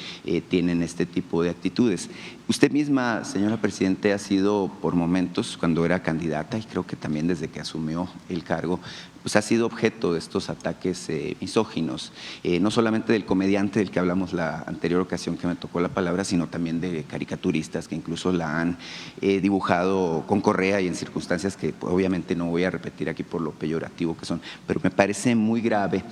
tienen este tipo de actitudes. Usted misma, señora Presidente, ha sido por momentos, cuando era candidata y creo que también desde que asumió el cargo, pues ha sido objeto de estos ataques misóginos, no solamente del comediante del que hablamos la anterior ocasión que me tocó la palabra, sino también de caricaturistas que incluso la han dibujado con correa y en circunstancias que obviamente no voy a repetir aquí por lo peyorativo que son, pero me parece muy grave,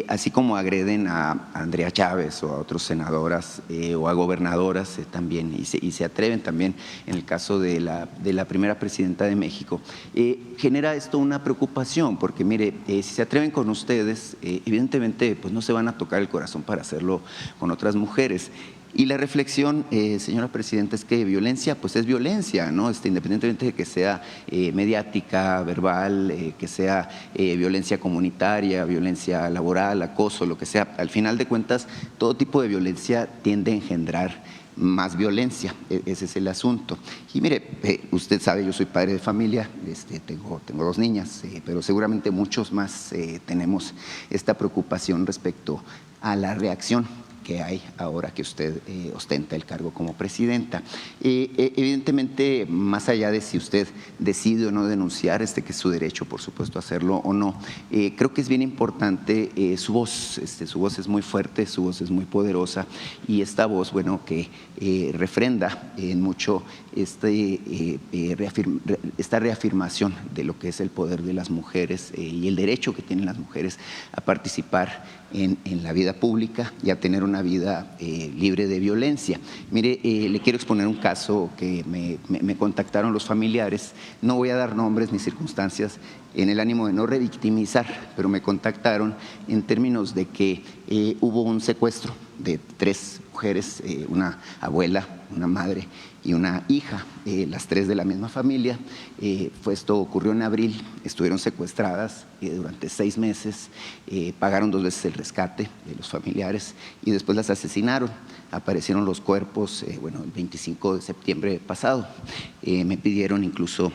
así como agreden a Andrea Chávez o a otras senadoras o a gobernadoras también, y se atreven también en el caso de la primera presidenta de México, genera esto una preocupación, porque mire, si se atreven con ustedes, evidentemente pues no se van a tocar el corazón para hacerlo con otras mujeres. Y la reflexión, señora Presidenta, es que violencia pues es violencia, ¿no? Independientemente de que sea mediática, verbal, que sea violencia comunitaria, violencia laboral, acoso, lo que sea, al final de cuentas todo tipo de violencia tiende a engendrar más violencia, ese es el asunto. Y mire, usted sabe, yo soy padre de familia, tengo 2 niñas, pero seguramente muchos más tenemos esta preocupación respecto a la reacción que hay ahora que usted ostenta el cargo como presidenta. Evidentemente, más allá de si usted decide o no denunciar, que es su derecho, por supuesto, hacerlo o no, creo que es bien importante su voz. Su voz es muy fuerte, su voz es muy poderosa y esta voz, bueno, que refrenda en mucho esta reafirmación de lo que es el poder de las mujeres y el derecho que tienen las mujeres a participar en la vida pública y a tener una vida libre de violencia. Mire, le quiero exponer un caso que me contactaron los familiares, no voy a dar nombres ni circunstancias en el ánimo de no revictimizar, pero me contactaron en términos de que hubo un secuestro de 3 mujeres, una abuela, una madre y una hija, las 3 de la misma familia. Esto ocurrió en abril, estuvieron secuestradas durante 6 meses, pagaron 2 veces el rescate de los familiares y después las asesinaron. Aparecieron los cuerpos, el 25 de septiembre pasado. Me pidieron incluso,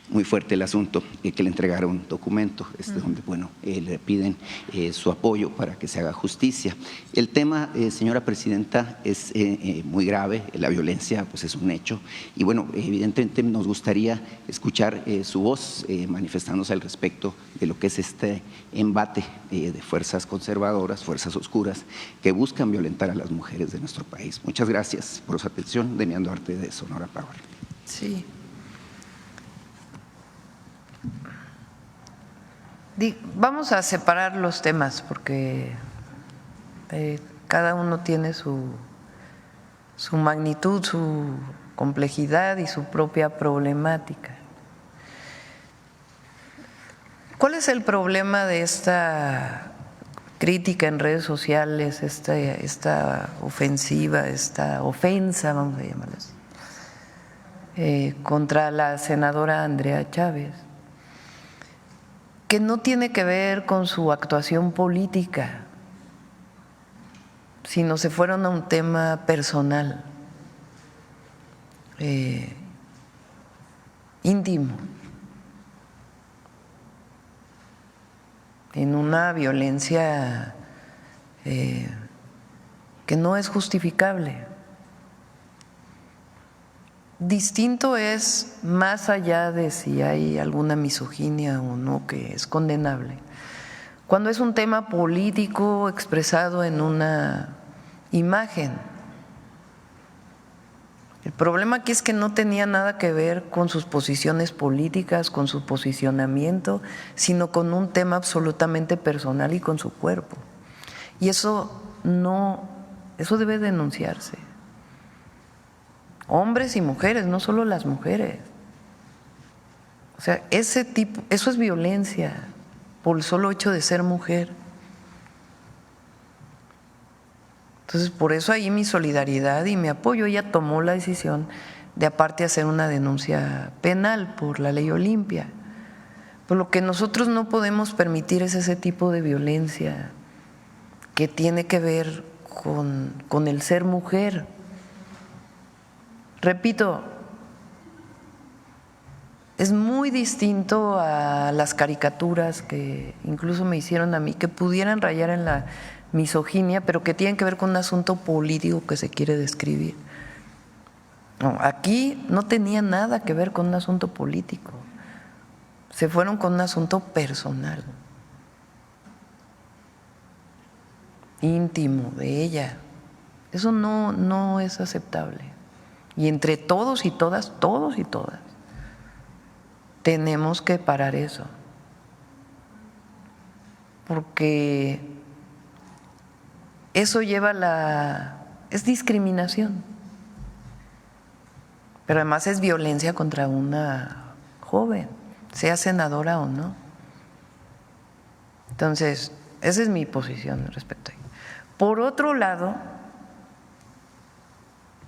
muy fuerte el asunto, que le entregara un documento donde le piden su apoyo para que se haga justicia. El tema, señora presidenta, es muy grave, la violencia pues es un hecho y evidentemente nos gustaría escuchar su voz manifestándose al respecto de lo que es este embate de fuerzas conservadoras, fuerzas oscuras que buscan violentar a las mujeres de nuestro país. Muchas gracias por su atención. Demián Duarte, de Sonora Power. Sí. Vamos a separar los temas porque cada uno tiene su magnitud, su complejidad y su propia problemática. ¿Cuál es el problema de esta crítica en redes sociales, esta ofensiva, esta ofensa, vamos a llamarla así, contra la senadora Andrea Chávez? Que no tiene que ver con su actuación política, sino se fueron a un tema personal, íntimo, en una violencia que no es justificable. Distinto es, más allá de si hay alguna misoginia o no, que es condenable, cuando es un tema político expresado en una imagen. El problema aquí es que no tenía nada que ver con sus posiciones políticas, con su posicionamiento, sino con un tema absolutamente personal y con su cuerpo. Y eso debe denunciarse. Hombres y mujeres, no solo las mujeres. O sea, eso es violencia por el solo hecho de ser mujer. Entonces, por eso ahí mi solidaridad y mi apoyo. Ella tomó la decisión de aparte hacer una denuncia penal por la ley Olimpia. Pero lo que nosotros no podemos permitir es ese tipo de violencia que tiene que ver con el ser mujer. Repito, es muy distinto a las caricaturas que incluso me hicieron a mí, que pudieran rayar en la misoginia, pero que tienen que ver con un asunto político que se quiere describir. No, aquí no tenía nada que ver con un asunto político, se fueron con un asunto personal, íntimo de ella. Eso no es aceptable. Y entre todos y todas, tenemos que parar eso. Porque eso es discriminación. Pero además es violencia contra una joven, sea senadora o no. Entonces, esa es mi posición respecto a ello. Por otro lado,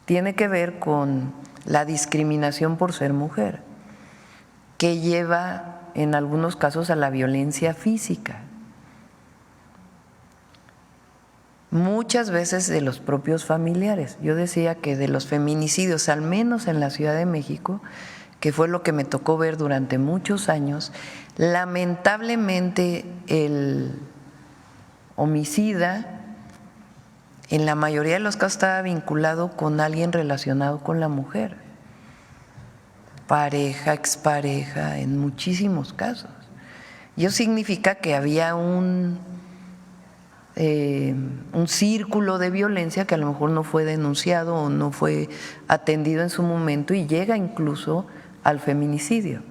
tiene que ver con la discriminación por ser mujer, que lleva en algunos casos a la violencia física. Muchas veces de los propios familiares. Yo decía que de los feminicidios, al menos en la Ciudad de México, que fue lo que me tocó ver durante muchos años, lamentablemente el homicida en la mayoría de los casos estaba vinculado con alguien relacionado con la mujer, pareja, expareja, en muchísimos casos. Y eso significa que había un círculo de violencia que a lo mejor no fue denunciado o no fue atendido en su momento y llega incluso al feminicidio.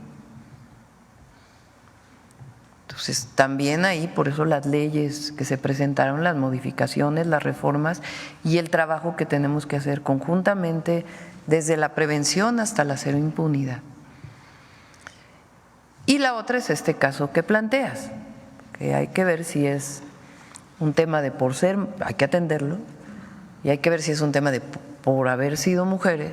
Entonces, también ahí, por eso las leyes que se presentaron, las modificaciones, las reformas y el trabajo que tenemos que hacer conjuntamente desde la prevención hasta la cero impunidad. Y la otra es este caso que planteas, que hay que ver si es un tema de por ser, hay que atenderlo, y hay que ver si es un tema de por haber sido mujeres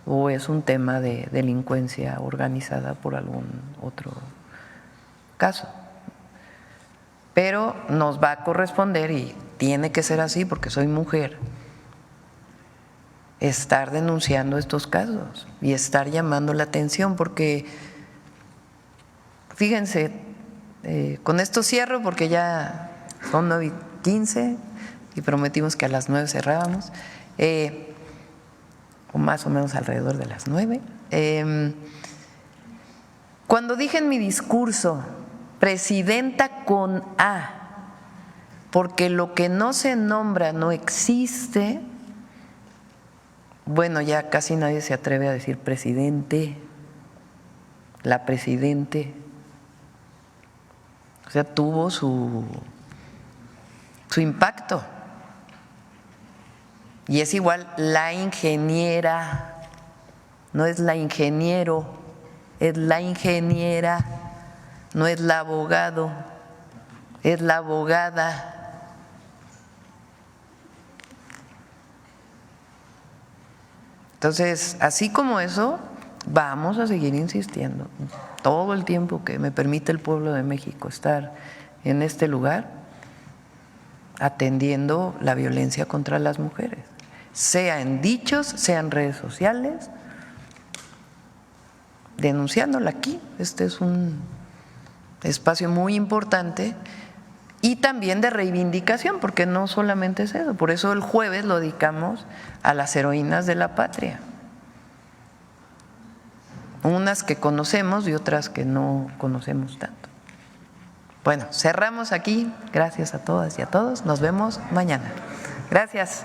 o es un tema de delincuencia organizada por algún otro caso. Pero nos va a corresponder, y tiene que ser así porque soy mujer, estar denunciando estos casos y estar llamando la atención, porque fíjense, con esto cierro porque ya son 9:15 y prometimos que a las 9 cerrábamos, o más o menos alrededor de las 9. Cuando dije en mi discurso, presidenta con A, porque lo que no se nombra no existe, bueno, ya casi nadie se atreve a decir presidente, la presidente. O sea, tuvo su impacto. Y es igual la ingeniera, no es la ingeniero, es la ingeniera, no es la abogado, es la abogada. Entonces, así como eso, vamos a seguir insistiendo todo el tiempo que me permite el pueblo de México estar en este lugar, atendiendo la violencia contra las mujeres, sea en dichos, sea en redes sociales, denunciándola aquí. Este es un espacio muy importante y también de reivindicación, porque no solamente es eso, por eso el jueves lo dedicamos a las heroínas de la patria, unas que conocemos y otras que no conocemos tanto. Bueno, cerramos aquí. Gracias a todas y a todos. Nos vemos mañana. Gracias.